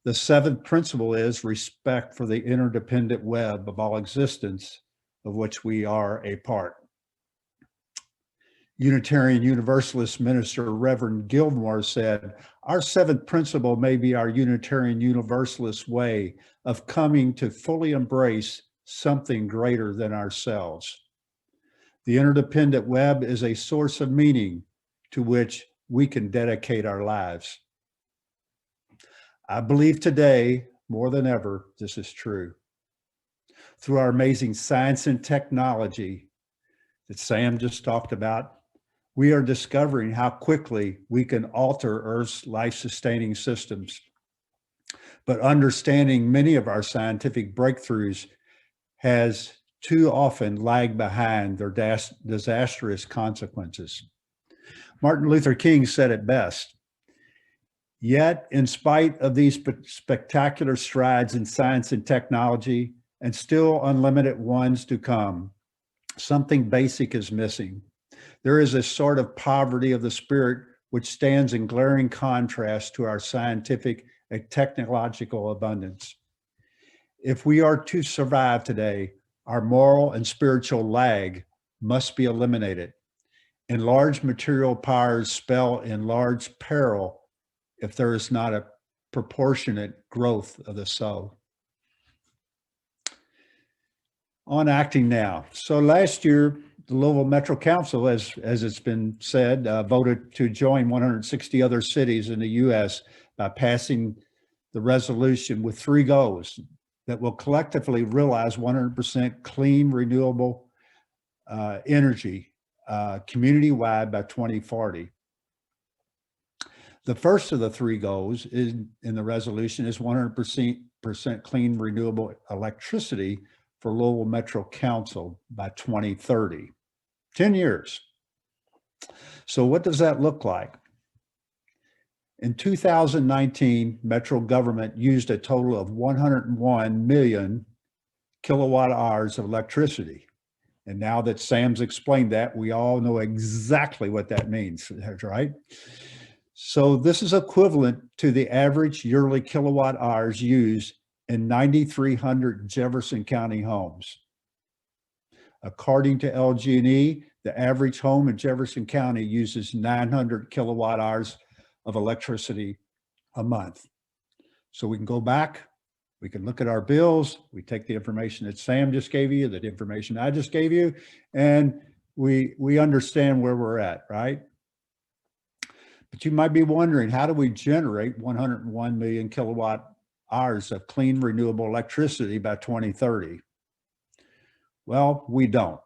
The 7th principle is respect for the interdependent web of all existence of which we are a part. Unitarian Universalist minister Reverend Gilmore said, "Our 7th principle may be our Unitarian Universalist way of coming to fully embrace something greater than ourselves. The interdependent web is a source of meaning to which we can dedicate our lives." I believe today, more than ever, this is true. Through our amazing science and technology that Sam just talked about, we are discovering how quickly we can alter Earth's life-sustaining systems. But understanding many of our scientific breakthroughs has too often lagged behind their disastrous consequences. Martin Luther King said it best. Yet, in spite of these spectacular strides in science and technology, and still unlimited ones to come, something basic is missing. There is a sort of poverty of the spirit which stands in glaring contrast to our scientific and technological abundance. If we are to survive today, our moral and spiritual lag must be eliminated. Enlarged material powers spell enlarged peril if there is not a proportionate growth of the soul. On acting now. So last year, the Louisville Metro Council, as it's been said, voted to join 160 other cities in the U.S. by passing the resolution with 3 goals that will collectively realize 100% clean, renewable energy community-wide by 2040. The first of the 3 goals in the resolution is 100% clean, renewable electricity for Louisville Metro Council by 2030. 10 years. So what does that look like? In 2019, Metro government used a total of 101 million kilowatt hours of electricity. And now that Sam's explained that, we all know exactly what that means, right? So this is equivalent to the average yearly kilowatt hours used in 9,300 Jefferson County homes. According to LG&E, the average home in Jefferson County uses 900 kilowatt hours of electricity a month. So we can go back, we can look at our bills, we take the information that Sam just gave you, the information I just gave you, and we understand where we're at, right? But you might be wondering, how do we generate 101 million kilowatt hours of clean renewable electricity by 2030? Well, we don't.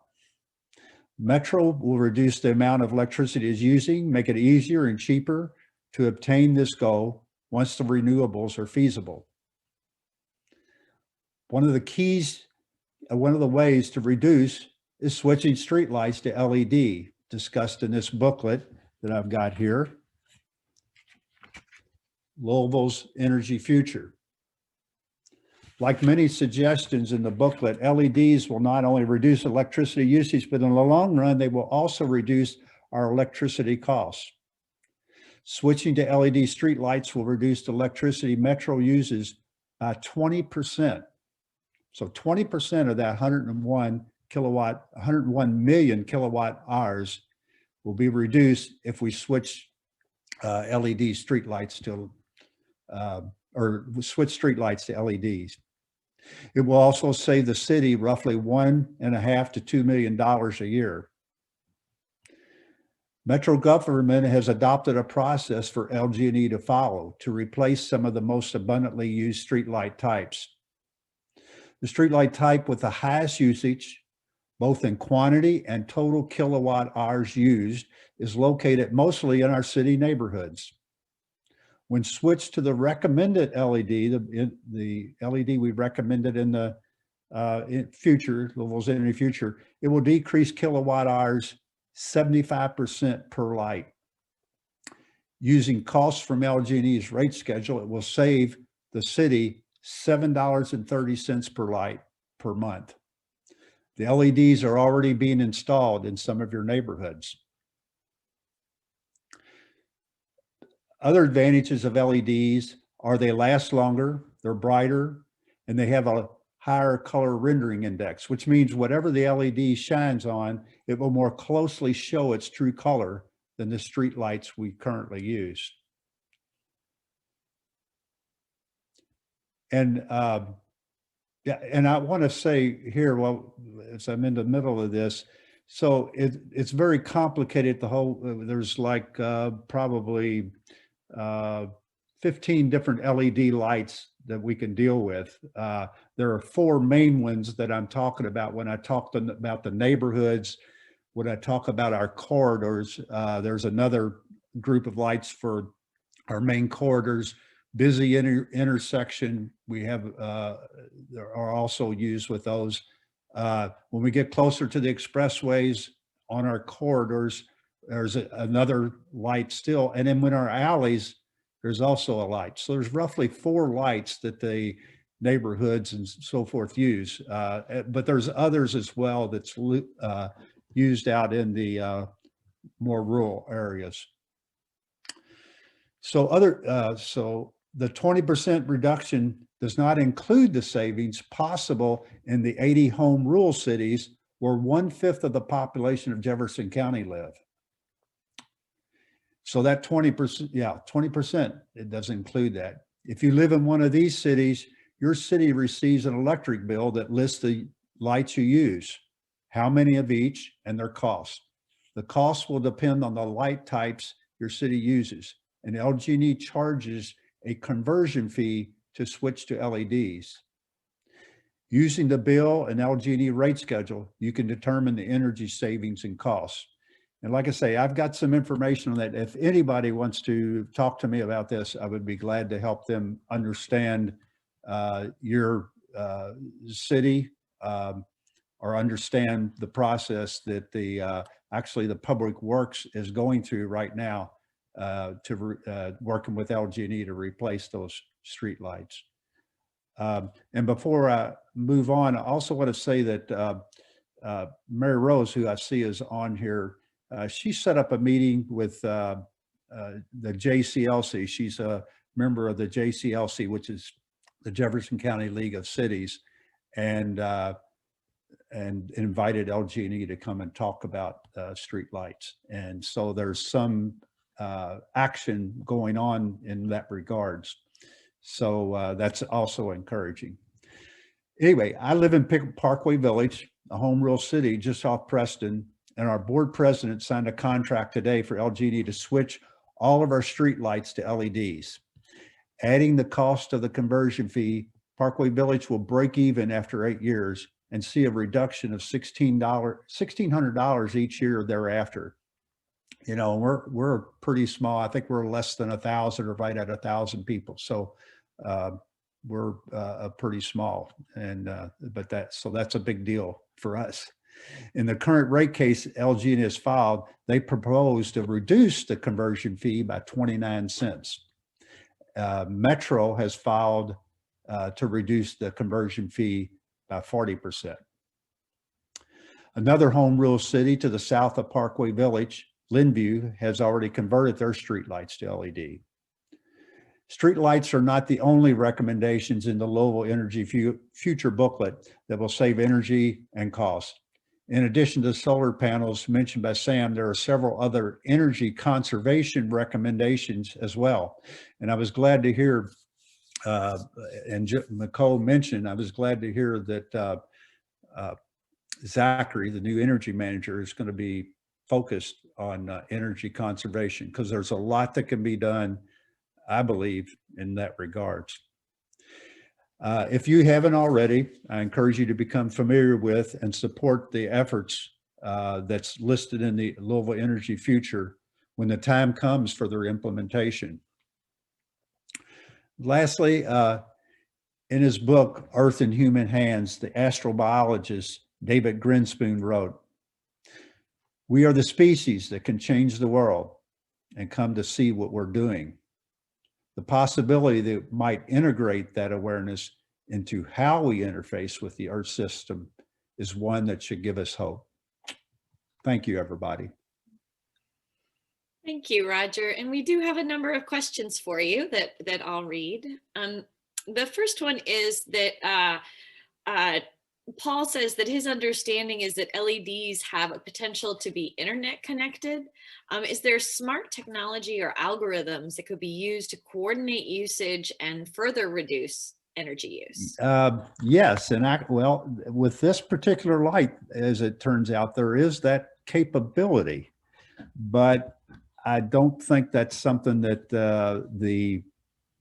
Metro will reduce the amount of electricity it's using, make it easier and cheaper to obtain this goal once the renewables are feasible. One of the ways to reduce is switching streetlights to LED, discussed in this booklet that I've got here, Louisville's Energy Future. Like many suggestions in the booklet, LEDs will not only reduce electricity usage, but in the long run, they will also reduce our electricity costs. Switching to LED streetlights will reduce the electricity Metro uses by 20%. So 20% of that 101 million kilowatt hours will be reduced if we switch LED streetlights to, or switch streetlights to LEDs. It will also save the city roughly $1.5 to $2 million a year. Metro government has adopted a process for LG&E to follow to replace some of the most abundantly used streetlight types. The streetlight type with the highest usage, both in quantity and total kilowatt hours used, is located mostly in our city neighborhoods. When switched to the recommended LED, the LED we recommended in the future, Louisville's Energy Future, it will decrease kilowatt hours 75% per light. Using costs from LG&E's rate schedule, it will save the city $7.30 per light per month. The LEDs are already being installed in some of your neighborhoods. Other advantages of LEDs are they last longer, they're brighter, and they have a higher color rendering index, which means whatever the LED shines on, it will more closely show its true color than the street lights we currently use. And yeah, and I want to say here, well, as I'm in the middle of this, so it's very complicated. The whole, there's like probably 15 different LED lights that we can deal with. There are 4 main ones that I'm talking about when I talk about the neighborhoods. When I talk about our corridors, there's another group of lights for our main corridors. Busy intersection, we have, there are also used with those. When we get closer to the expressways on our corridors, there's another light still. And then when our alleys, there's also a light. So there's roughly 4 lights that the neighborhoods and so forth use. But there's others as well that's used out in the more rural areas. So so the 20% reduction does not include the savings possible in the 80 home rural cities where 1/5 of the population of Jefferson County live. So that 20%, yeah, 20%, it doesn't include that. If you live in one of these cities, your city receives an electric bill that lists the lights you use, how many of each, and their cost. The cost will depend on the light types your city uses, and LG&E charges a conversion fee to switch to LEDs. Using the bill and LG&E rate schedule, you can determine the energy savings and costs. And like I say, I've got some information on that. If anybody wants to talk to me about this, I would be glad to help them understand your city or understand the process that the actually the Public Works is going through right now working with LG&E to replace those street lights. And before I move on, I also want to say that Mary Rose, who I see is on here, she set up a meeting with the JCLC. She's a member of the JCLC, which is the Jefferson County League of Cities, and invited LG&E to come and talk about street lights. And so there's some action going on in that regards. So that's also encouraging. Anyway, I live in Parkway Village, a home rule city just off Preston, and our board president signed a contract today for LG&E to switch all of our street lights to LEDs. Adding the cost of the conversion fee, Parkway Village will break even after 8 years and see a reduction of $1,600 each year thereafter. You know, we're pretty small. I think we're less than 1,000 or right at 1,000 people. So we're pretty small, and but that's a big deal for us. In the current rate case LG&E has filed, they propose to reduce the conversion fee by 29 cents. Metro has filed to reduce the conversion fee by 40%. Another home rule city to the south of Parkway Village, Linview, has already converted their streetlights to LED. Streetlights are not the only recommendations in the Louisville Energy Future booklet that will save energy and cost. In addition to solar panels mentioned by Sam, there are several other energy conservation recommendations as well. And I was glad to hear, and Nicole mentioned, I was glad to hear that Zachary, the new energy manager, is going to be focused on energy conservation, because there's a lot that can be done, I believe, in that regards. If you haven't already, I encourage you to become familiar with and support the efforts that's listed in the Louisville Energy Future when the time comes for their implementation. Lastly, in his book, Earth in Human Hands, the astrobiologist David Grinspoon wrote, "We are the species that can change the world and come to see what we're doing. The possibility that might integrate that awareness into how we interface with the Earth system is one that should give us hope." Thank you, everybody. Thank you, Roger. And we do have a number of questions for you that I'll read. The first one is that Paul says that his understanding is that LEDs have a potential to be internet connected. Is there smart technology or algorithms that could be used to coordinate usage and further reduce energy use? Yes, and well, with this particular light, as it turns out, there is that capability, but I don't think that's something that the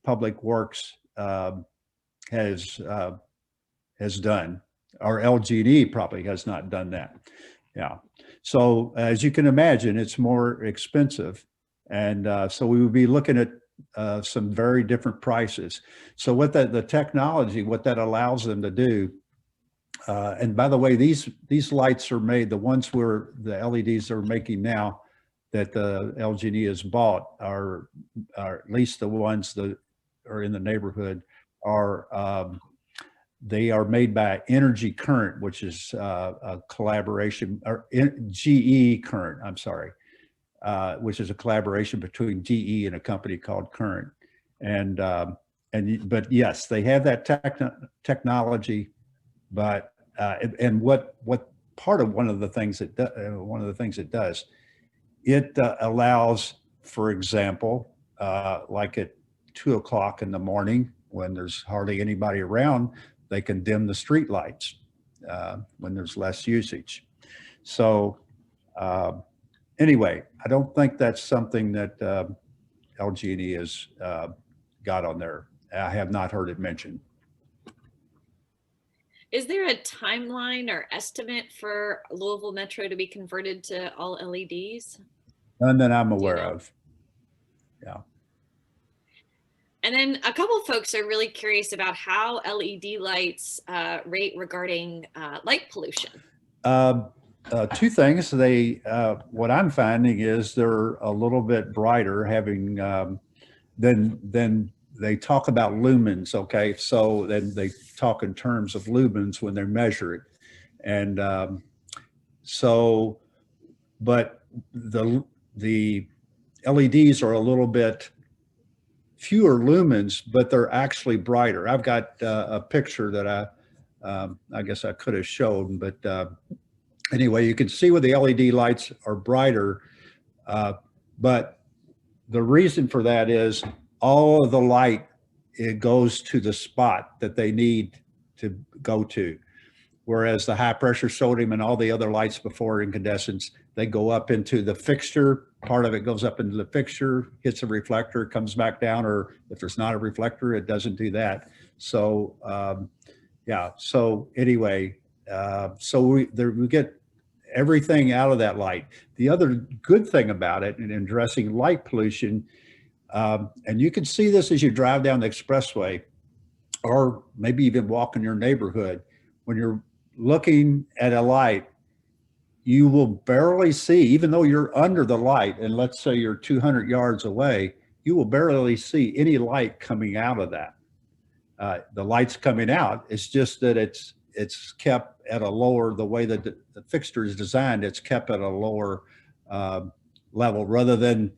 Public Works has done, or LG&E probably has not done that. Yeah. So as you can imagine, it's more expensive. And so we would be looking at some very different prices. So what the technology, what that allows them to do, and by the way, these lights are made, the ones where the LEDs are making now that the LG&E has bought are at least the ones that are in the neighborhood are, they are made by Energy Current, which is a collaboration, or GE Current, I'm sorry, which is a collaboration between GE and a company called Current. But yes, they have that technology, but and what part of one of the things it does, it allows, for example, like at 2 o'clock in the morning when there's hardly anybody around, they can dim the street lights when there's less usage. So anyway, I don't think that's something that LG&E has got on there. I have not heard it mentioned. Is there a timeline or estimate for Louisville Metro to be converted to all LEDs? None that I'm aware of. Yeah. And then a couple of folks are really curious about how LED lights rate regarding light pollution. Two things. What I'm finding is they're a little bit brighter, having than they talk about lumens. Okay, so then they talk in terms of lumens when they measure it, and so, but the LEDs are a little bit fewer lumens, but they're actually brighter. I've got a picture that I guess I could have shown, but anyway, you can see where the LED lights are brighter, but the reason for that is all of the light, it goes to the spot that they need to go to. Whereas the high pressure sodium and all the other lights before incandescents, they go up into the fixture. Part of it goes up into the fixture, hits a reflector, comes back down, or if there's not a reflector, it doesn't do that. So yeah, so anyway, so we get everything out of that light. The other good thing about it in addressing light pollution, and you can see this as you drive down the expressway, or maybe even walk in your neighborhood, when you're looking at a light, you will barely see, even though you're under the light, and let's say you're 200 yards away, you will barely see any light coming out of that. The light's coming out, it's just that it's kept at a lower, the way that the fixture is designed, it's kept at a lower level rather than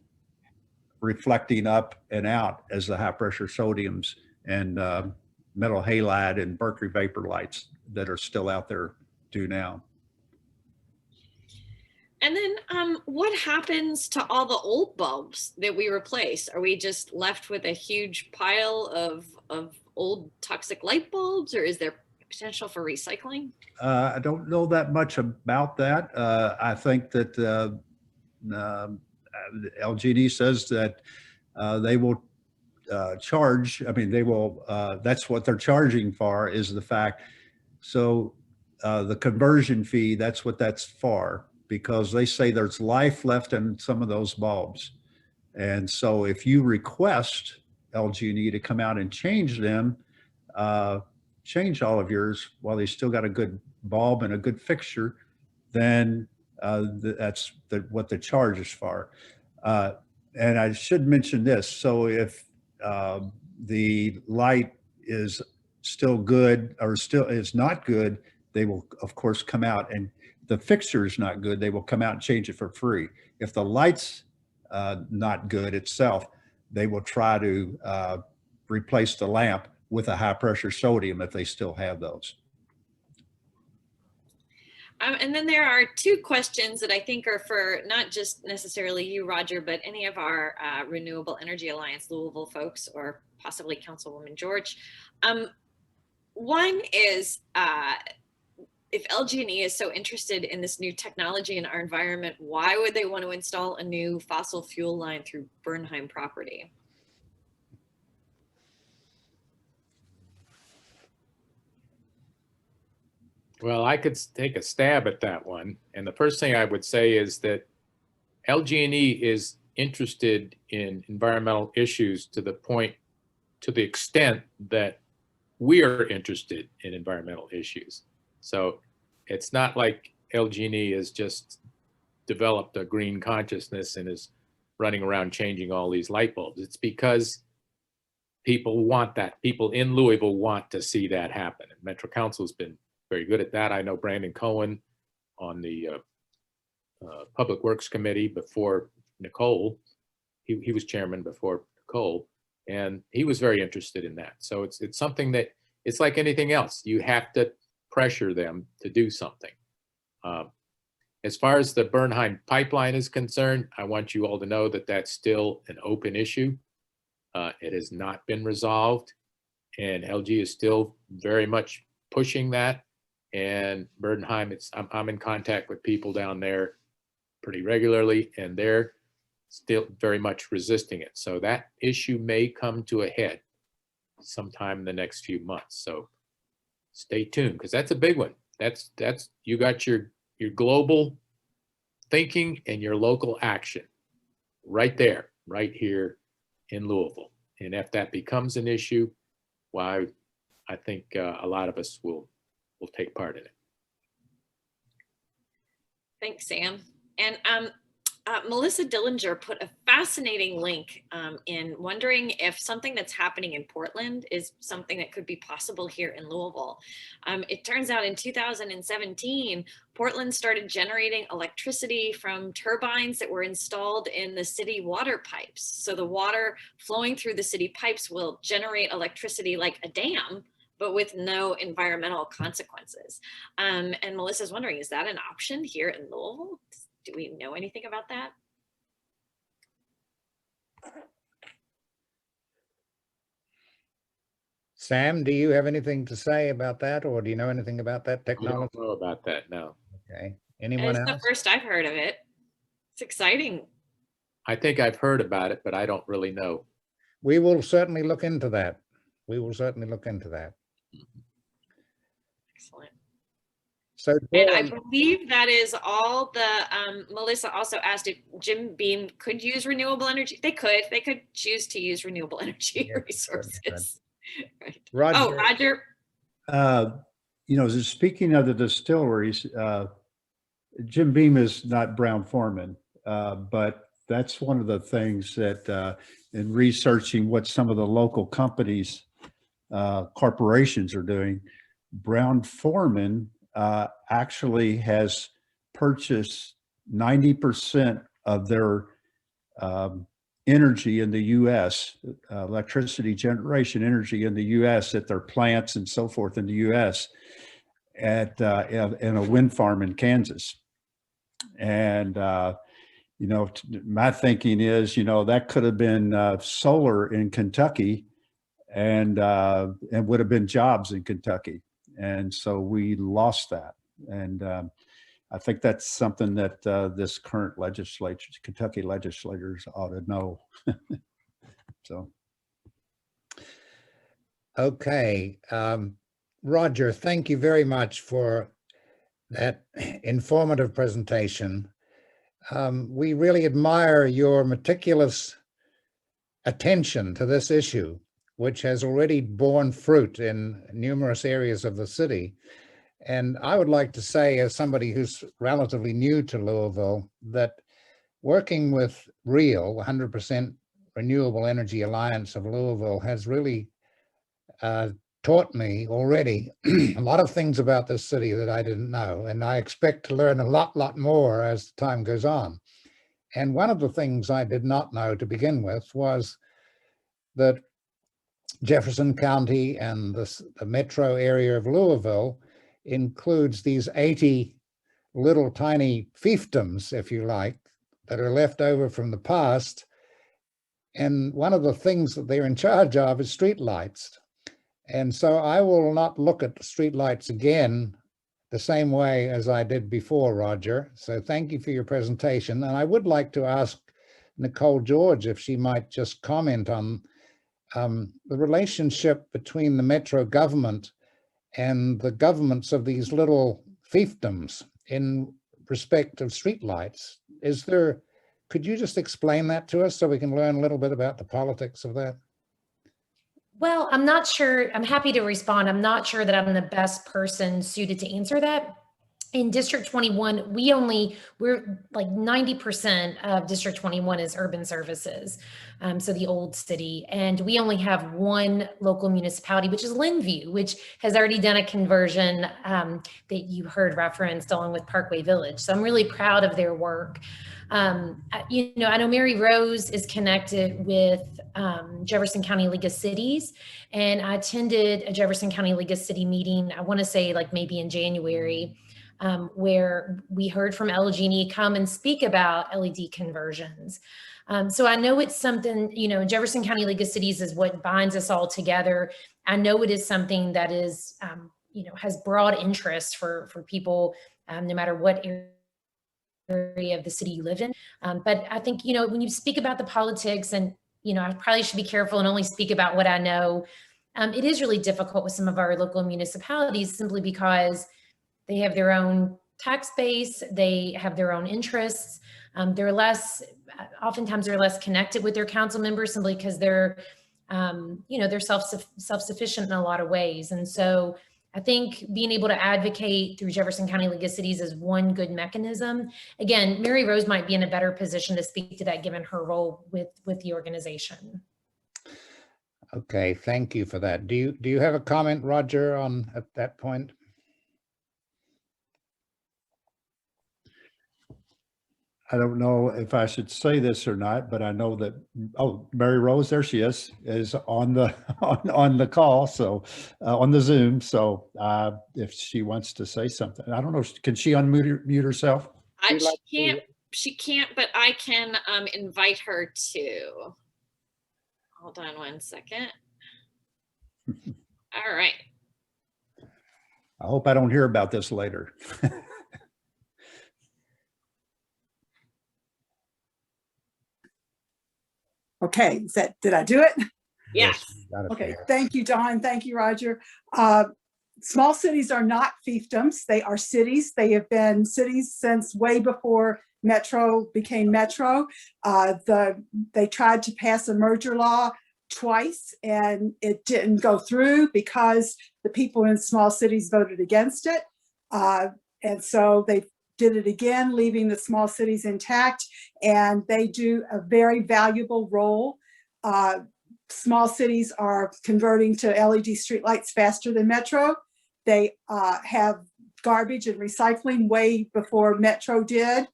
reflecting up and out as the high pressure sodiums and metal halide and mercury vapor lights that are still out there do now. And then what happens to all the old bulbs that we replace? Are we just left with a huge pile of old toxic light bulbs, or is there potential for recycling? I don't know that much about that. I think that LG&E says that they will charge, I mean, they will, that's what they're charging for, is the fact. So the conversion fee, that's what that's for, because they say there's life left in some of those bulbs. And so if you request LG&E to come out and change them, change all of yours while they still got a good bulb and a good fixture, then that's what the charge is for. And I should mention this. So if the light is still good or still is not good, they will of course come out, and the fixture is not good, they will come out and change it for free. If the light's not good itself, they will try to replace the lamp with a high pressure sodium if they still have those. And then there are two questions that I think are for not just necessarily you, Roger, but any of our Renewable Energy Alliance Louisville folks, or possibly Councilwoman George. One is, if LG&E is so interested in this new technology in our environment, why would they want to install a new fossil fuel line through Bernheim property? Well, I could take a stab at that one. And the first thing I would say is that LG&E is interested in environmental issues to the extent that we are interested in environmental issues. So it's not like LG&E has just developed a green consciousness and is running around changing all these light bulbs. It's because people want that. People in Louisville want to see that happen. And Metro Council's been very good at that. I know Brandon Cohen on the Public Works Committee before Nicole. He was chairman before Nicole, and he was very interested in that. So it's something that, it's like anything else. You have to pressure them to do something. As far as the Bernheim pipeline is concerned, I want you all to know that that's still an open issue. It has not been resolved, and LG is still very much pushing that. And Bernheim, I'm in contact with people down there pretty regularly, and they're still very much resisting it. So that issue may come to a head sometime in the next few months. So stay tuned, because that's a big one. That's you got your global thinking and your local action right there, right here in Louisville. And if that becomes an issue, why, I think a lot of us will take part in it. Thanks, Sam. And Melissa Dillinger put a fascinating link in wondering if something that's happening in Portland is something that could be possible here in Louisville. It turns out in 2017, Portland started generating electricity from turbines that were installed in the city water pipes. So the water flowing through the city pipes will generate electricity like a dam, but with no environmental consequences. And Melissa's wondering, is that an option here in Louisville? Do we know anything about that? Sam, do you have anything to say about that, or do you know anything about that I technology? don't know about that, no. Okay, anyone It's the else? first I've heard of it. It's exciting. I think I've heard about it, but I don't really know. We will certainly look into that. We will certainly look into that. Excellent. So, And I Dawn, believe that is all the, Melissa also asked if Jim Beam could use renewable energy. They could choose to use renewable energy Yes, resources. Right. Roger. Oh, Roger. You know, speaking of the distilleries, Jim Beam is not Brown-Forman, but that's one of the things that in researching what some of the local companies, corporations are doing, Brown-Forman actually has purchased 90% of their energy in the U.S., electricity generation energy in the U.S. at their plants and so forth in the U.S. at in a wind farm in Kansas. And you know, my thinking is, you know, that could have been solar in Kentucky, and would have been jobs in Kentucky. And so we lost that. And I think that's something that this current legislature, Kentucky legislators ought to know. So. Okay. Roger, thank you very much for that informative presentation. We really admire your meticulous attention to this issue, which has already borne fruit in numerous areas of the city. And I would like to say, as somebody who's relatively new to Louisville, that working with REAL, 100% Renewable Energy Alliance of Louisville, has really taught me already a lot of things about this city that I didn't know. And I expect to learn a lot more as time goes on. And one of the things I did not know to begin with was that Jefferson County and the metro area of Louisville includes these 80 little tiny fiefdoms, if you like, that are left over from the past. And one of the things that they're in charge of is streetlights. And so I will not look at the streetlights again the same way as I did before, Roger. So thank you for your presentation. And I would like to ask Nicole George if she might just comment on the relationship between the metro government and the governments of these little fiefdoms in respect of streetlights. Could you just explain that to us so we can learn a little bit about the politics of that? Well, I'm not sure. I'm happy to respond. I'm not sure that I'm the best person suited to answer that. In District 21, we're like 90% of District 21 is urban services. So the old city, and we only have one local municipality, which is Linview, which has already done a conversion that you heard referenced along with Parkway Village. So I'm really proud of their work. You know, I know Mary Rose is connected with Jefferson County League of Cities, and I attended a Jefferson County League of City meeting, I want to say like maybe in January, where we heard from LG&E come and speak about LED conversions. So I know it's something, you know, Jefferson County League of Cities is what binds us all together. I know it is something that is, you know, has broad interest for people, no matter what area of the city you live in. But I think, you know, when you speak about the politics, and, you know, I probably should be careful and only speak about what I know. It is really difficult with some of our local municipalities simply because they have their own tax base, they have their own interests. Oftentimes they're less connected with their council members simply because they're, you know, they're self-sufficient in a lot of ways. And so I think being able to advocate through Jefferson County League of Cities is one good mechanism. Again, Mary Rose might be in a better position to speak to that given her role with the organization. Okay, thank you for that. Do you have a comment, Roger, on at that point? I don't know if I should say this or not, but I know that, oh, Mary Rose, there she is on the on the call, so on the Zoom. So if she wants to say something, I don't know, can she unmute herself? She can't, but I can invite her to. Hold on one second. All right. I hope I don't hear about this later. Okay, did I do it? Yes. Okay, thank you, Don. Thank you, Roger. Small cities are not fiefdoms. They are cities. They have been cities since way before Metro became Metro. They tried to pass a merger law twice and it didn't go through because the people in small cities voted against it. And so they did it again, leaving the small cities intact, and they do a very valuable role. Small cities are converting to LED streetlights faster than Metro. They have garbage and recycling way before Metro did.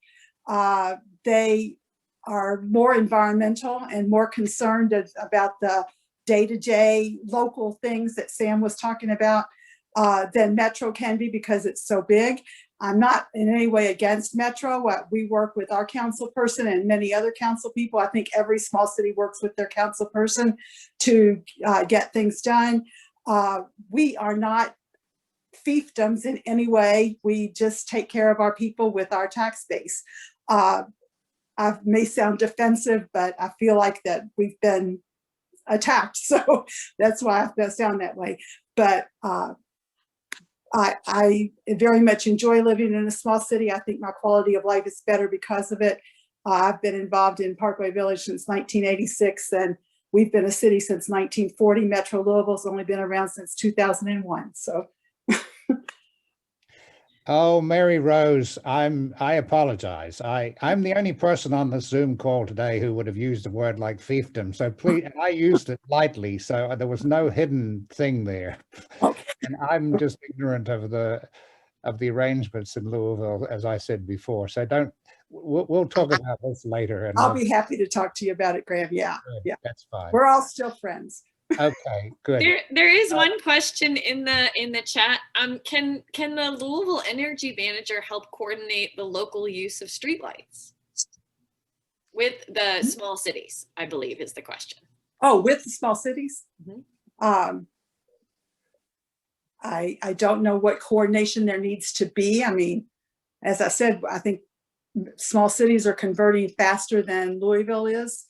They are more environmental and more concerned about the day-to-day local things that Sam was talking about than Metro can be because it's so big. I'm not in any way against Metro. We work with our councilperson and many other council people. I think every small city works with their councilperson to get things done. We are not fiefdoms in any way. We just take care of our people with our tax base. I may sound defensive, but I feel like that we've been attacked. So that's why I sound that way. But I very much enjoy living in a small city. I think my quality of life is better because of it. I've been involved in Parkway Village since 1986, and we've been a city since 1940. Metro Louisville's only been around since 2001. So. Oh, Mary Rose, I apologize. I'm the only person on the Zoom call today who would have used a word like fiefdom. So please, I used it lightly, so there was no hidden thing there. Okay. And I'm just ignorant of the arrangements in Louisville, as I said before. So we'll talk about this later. And I'll be happy to talk to you about it, Graham. Yeah, yeah, that's fine. We're all still friends. Okay, good. There is one question in the chat. Can the Louisville Energy Manager help coordinate the local use of streetlights with the small cities? I believe is the question. Oh, with the small cities? Mm-hmm. I don't know what coordination there needs to be. I mean, as I said, I think small cities are converting faster than Louisville is.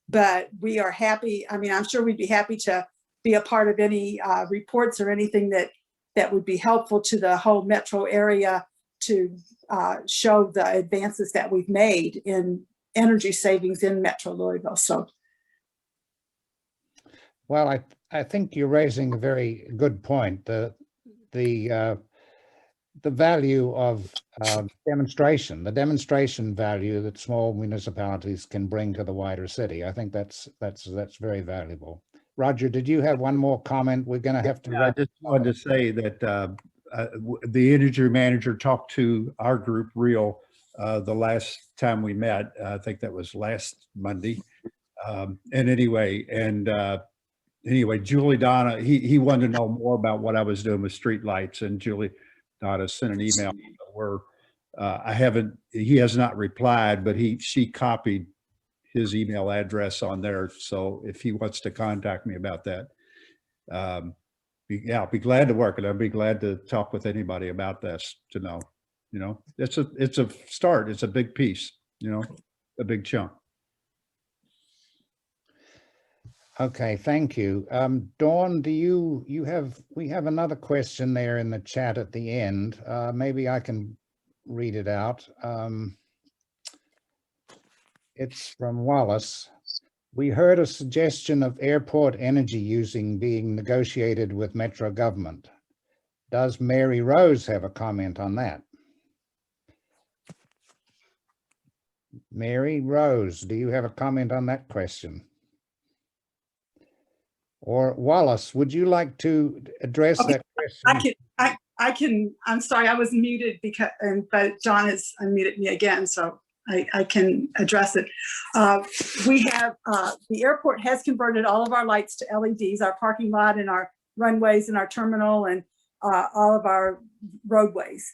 But we are happy. I mean, I'm sure we'd be happy to be a part of any reports or anything that would be helpful to the whole metro area to show the advances that we've made in energy savings in Metro Louisville. So, well, I think you're raising a very good point. The value of demonstration, the demonstration value that small municipalities can bring to the wider city. I think that's very valuable. Roger, did you have one more comment? We're going to have to. Yeah, I just wanted to say that the energy manager talked to our group, Real, the last time we met. I think that was last Monday. Anyway, Julie Donna, he wanted to know more about what I was doing with streetlights, and Julie Donna sent an email where he has not replied, but she copied his email address on there. So if he wants to contact me about that, I'll be glad to work, and I'll be glad to talk with anybody about this to know, it's a start. It's a big piece, a big chunk. Okay, thank you. Dawn, we have another question there in the chat at the end. Maybe I can read it out. It's from Wallace. We heard a suggestion of airport energy using being negotiated with Metro government. does Mary Rose have a comment on that? Mary Rose, do you have a comment on that question? Or Wallace, would you like to address Okay, that question? I can, I'm sorry, I was muted but John has unmuted me again, so I can address it. We have, the airport has converted all of our lights to LEDs, our parking lot and our runways and our terminal and all of our roadways.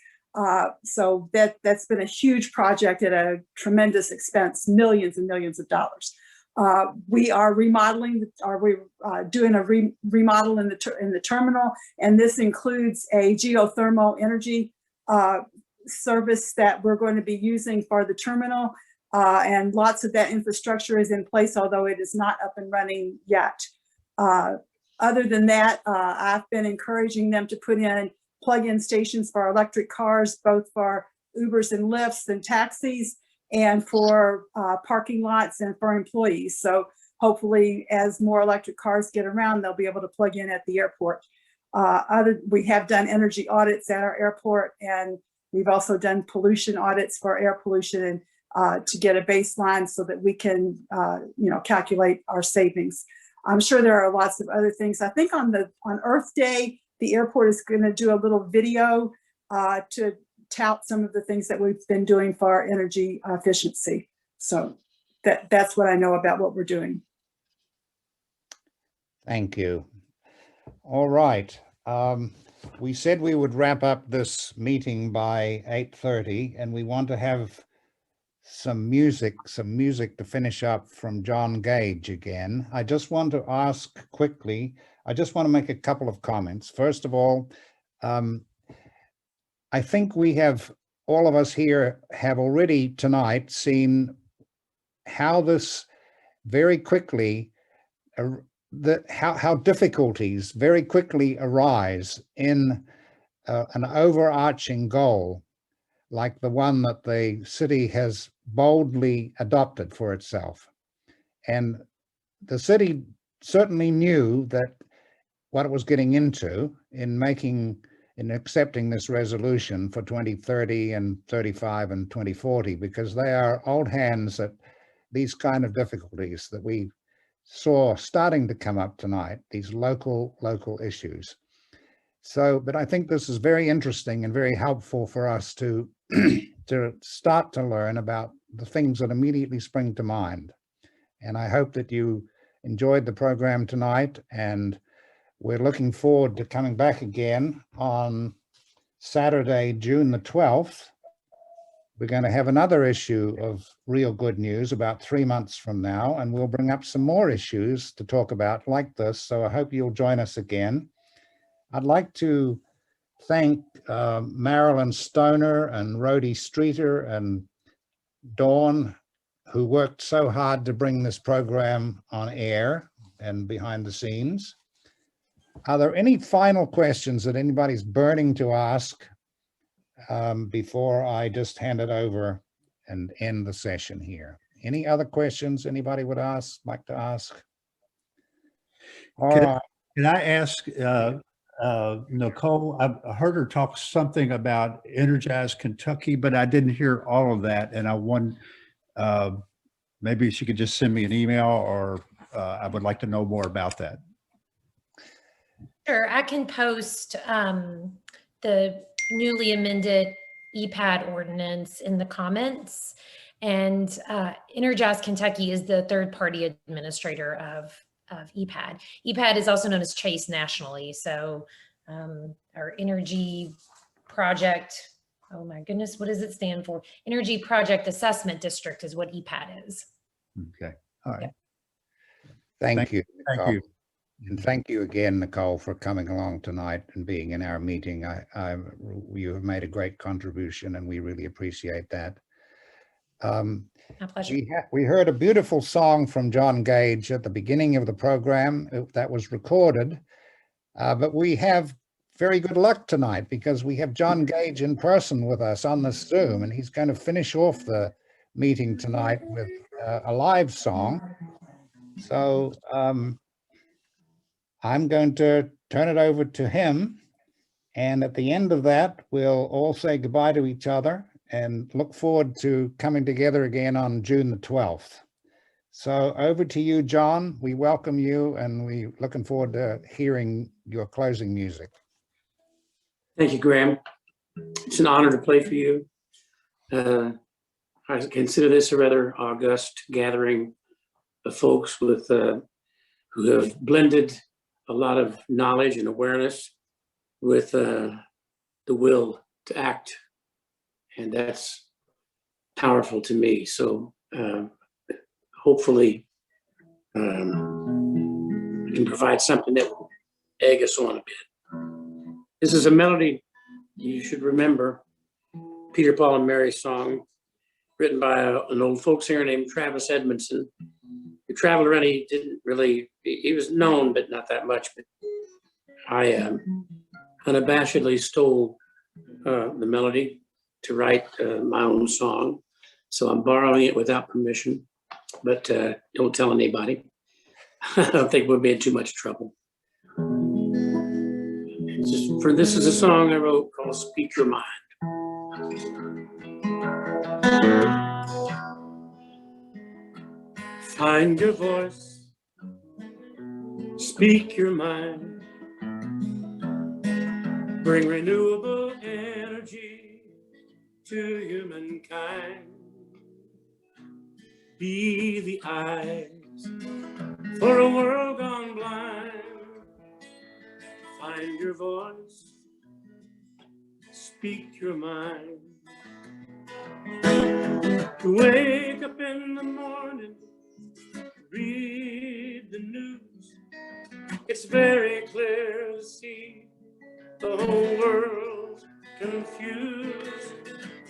So that's been a huge project at a tremendous expense, millions and millions of dollars. We are remodeling, doing a remodel in the terminal, and this includes a geothermal energy service that we're going to be using for the terminal, and lots of that infrastructure is in place, although it is not up and running yet. Other than that, I've been encouraging them to put in plug-in stations for electric cars, both for Ubers and Lyfts and taxis, and for parking lots and for employees. So hopefully as more electric cars get around, they'll be able to plug in at the airport. We have done energy audits at our airport, and we've also done pollution audits for air pollution and to get a baseline so that we can calculate our savings. I'm sure there are lots of other things. I think on Earth Day, the airport is going to do a little video to tout some of the things that we've been doing for our energy efficiency. So that's what I know about what we're doing. Thank you. All right. We said we would wrap up this meeting by 8:30, and we want to have some music to finish up from John Gage again. I just want to ask quickly, I just want to make a couple of comments. First of all, I think we have, all of us here have already tonight seen how this very quickly, how difficulties very quickly arise in an overarching goal like the one that the city has boldly adopted for itself. And the city certainly knew that what it was getting into in accepting this resolution for 2030 and 35 and 2040, because they are old hands at these kind of difficulties that we saw starting to come up tonight, these local issues. So, but I think this is very interesting and very helpful for us to start to learn about the things that immediately spring to mind. And I hope that you enjoyed the program tonight, and we're looking forward to coming back again on Saturday, June the 12th. We're going to have another issue of Real Good News about 3 months from now, and we'll bring up some more issues to talk about like this. So I hope you'll join us again. I'd like to thank Marilyn Stoner and Rhodey Streeter and Dawn, who worked so hard to bring this program on air and behind the scenes. Are there any final questions that anybody's burning to ask before I just hand it over and end the session here? Any other questions anybody would like to ask? All right. Can I ask Nicole? I heard her talk something about Energize Kentucky, but I didn't hear all of that. And I want, maybe she could just send me an email, or I would like to know more about that. Sure, I can post the newly amended Epad ordinance in the comments. And Energize Kentucky is the third-party administrator of Epad. Epad is also known as Chase nationally. So our energy project, oh my goodness, what does it stand for? Energy Project Assessment District is what Epad is. Okay, all right. Yep. Thank you. Thank Nicole. you. And thank you again, Nicole, for coming along tonight and being in our meeting. You have made a great contribution, and we really appreciate that. My pleasure. We heard a beautiful song from John Gage at the beginning of the program that was recorded, but we have very good luck tonight because we have John Gage in person with us on the Zoom, and he's going to finish off the meeting tonight with a live song. So I'm going to turn it over to him, And at the end of that, we'll all say goodbye to each other and look forward to coming together again on June the 12th. So over to you, John. We welcome you and we're looking forward to hearing your closing music. Thank you, Graham. It's an honor to play for you. I consider this a rather august gathering of folks with who have blended a lot of knowledge and awareness with the will to act. And that's powerful to me. So hopefully we can provide something that will egg us on a bit. This is a melody you should remember, Peter, Paul, and Mary's song, written by an old folk singer named Travis Edmondson. He traveled around, he was known, but not that much. But I unabashedly stole the melody to write my own song. So I'm borrowing it without permission, but don't tell anybody. I don't think we'll be in too much trouble. This is a song I wrote called Speak Your Mind. Find your voice, speak your mind, bring renewable energy to humankind. Be the eyes for a world gone blind. Find your voice, speak your mind. Wake up in the morning, read the news. It's very clear to see the whole world confused.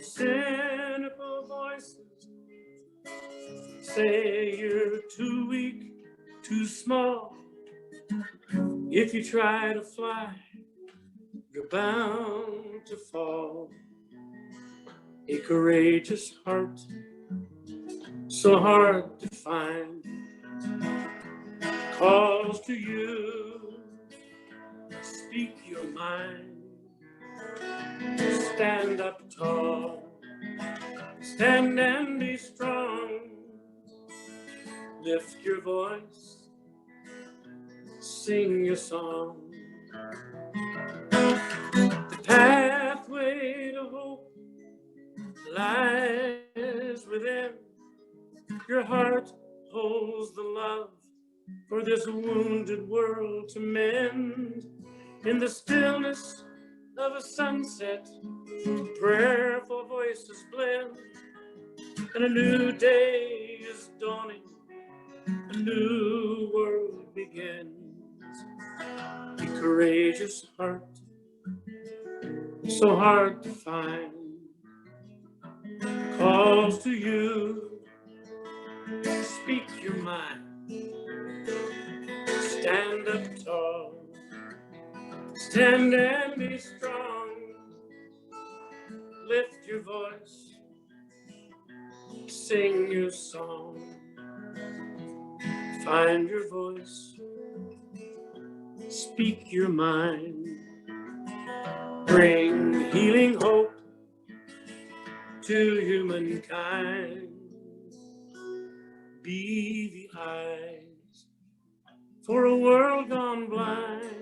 Cynical voices say you're too weak, too small. If you try to fly, you're bound to fall. A courageous heart, so hard to find, calls to you. Speak your mind. Stand up tall. Stand and be strong. Lift your voice. Sing your song. The pathway to hope lies within. Your heart holds the love for this wounded world to mend. In the stillness of a sunset, prayerful voices blend, and a new day is dawning, a new world begins. A courageous heart, so hard to find, calls to you. Speak your mind. Stand up tall. Stand and be strong. Lift your voice. Sing your song. Find your voice. Speak your mind. Bring healing hope to humankind. Be the eyes for a world gone blind.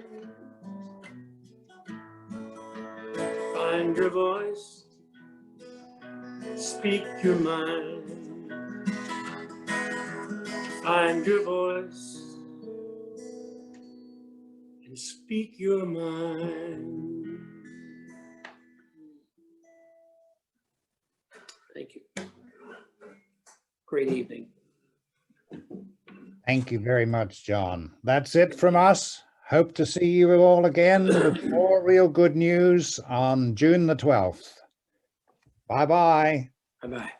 Find your voice, speak your mind. Find your voice and speak your mind. Thank you. Great evening. Thank you very much, John. That's it from us. Hope to see you all again with more real good news on June the 12th. Bye-bye. Bye-bye.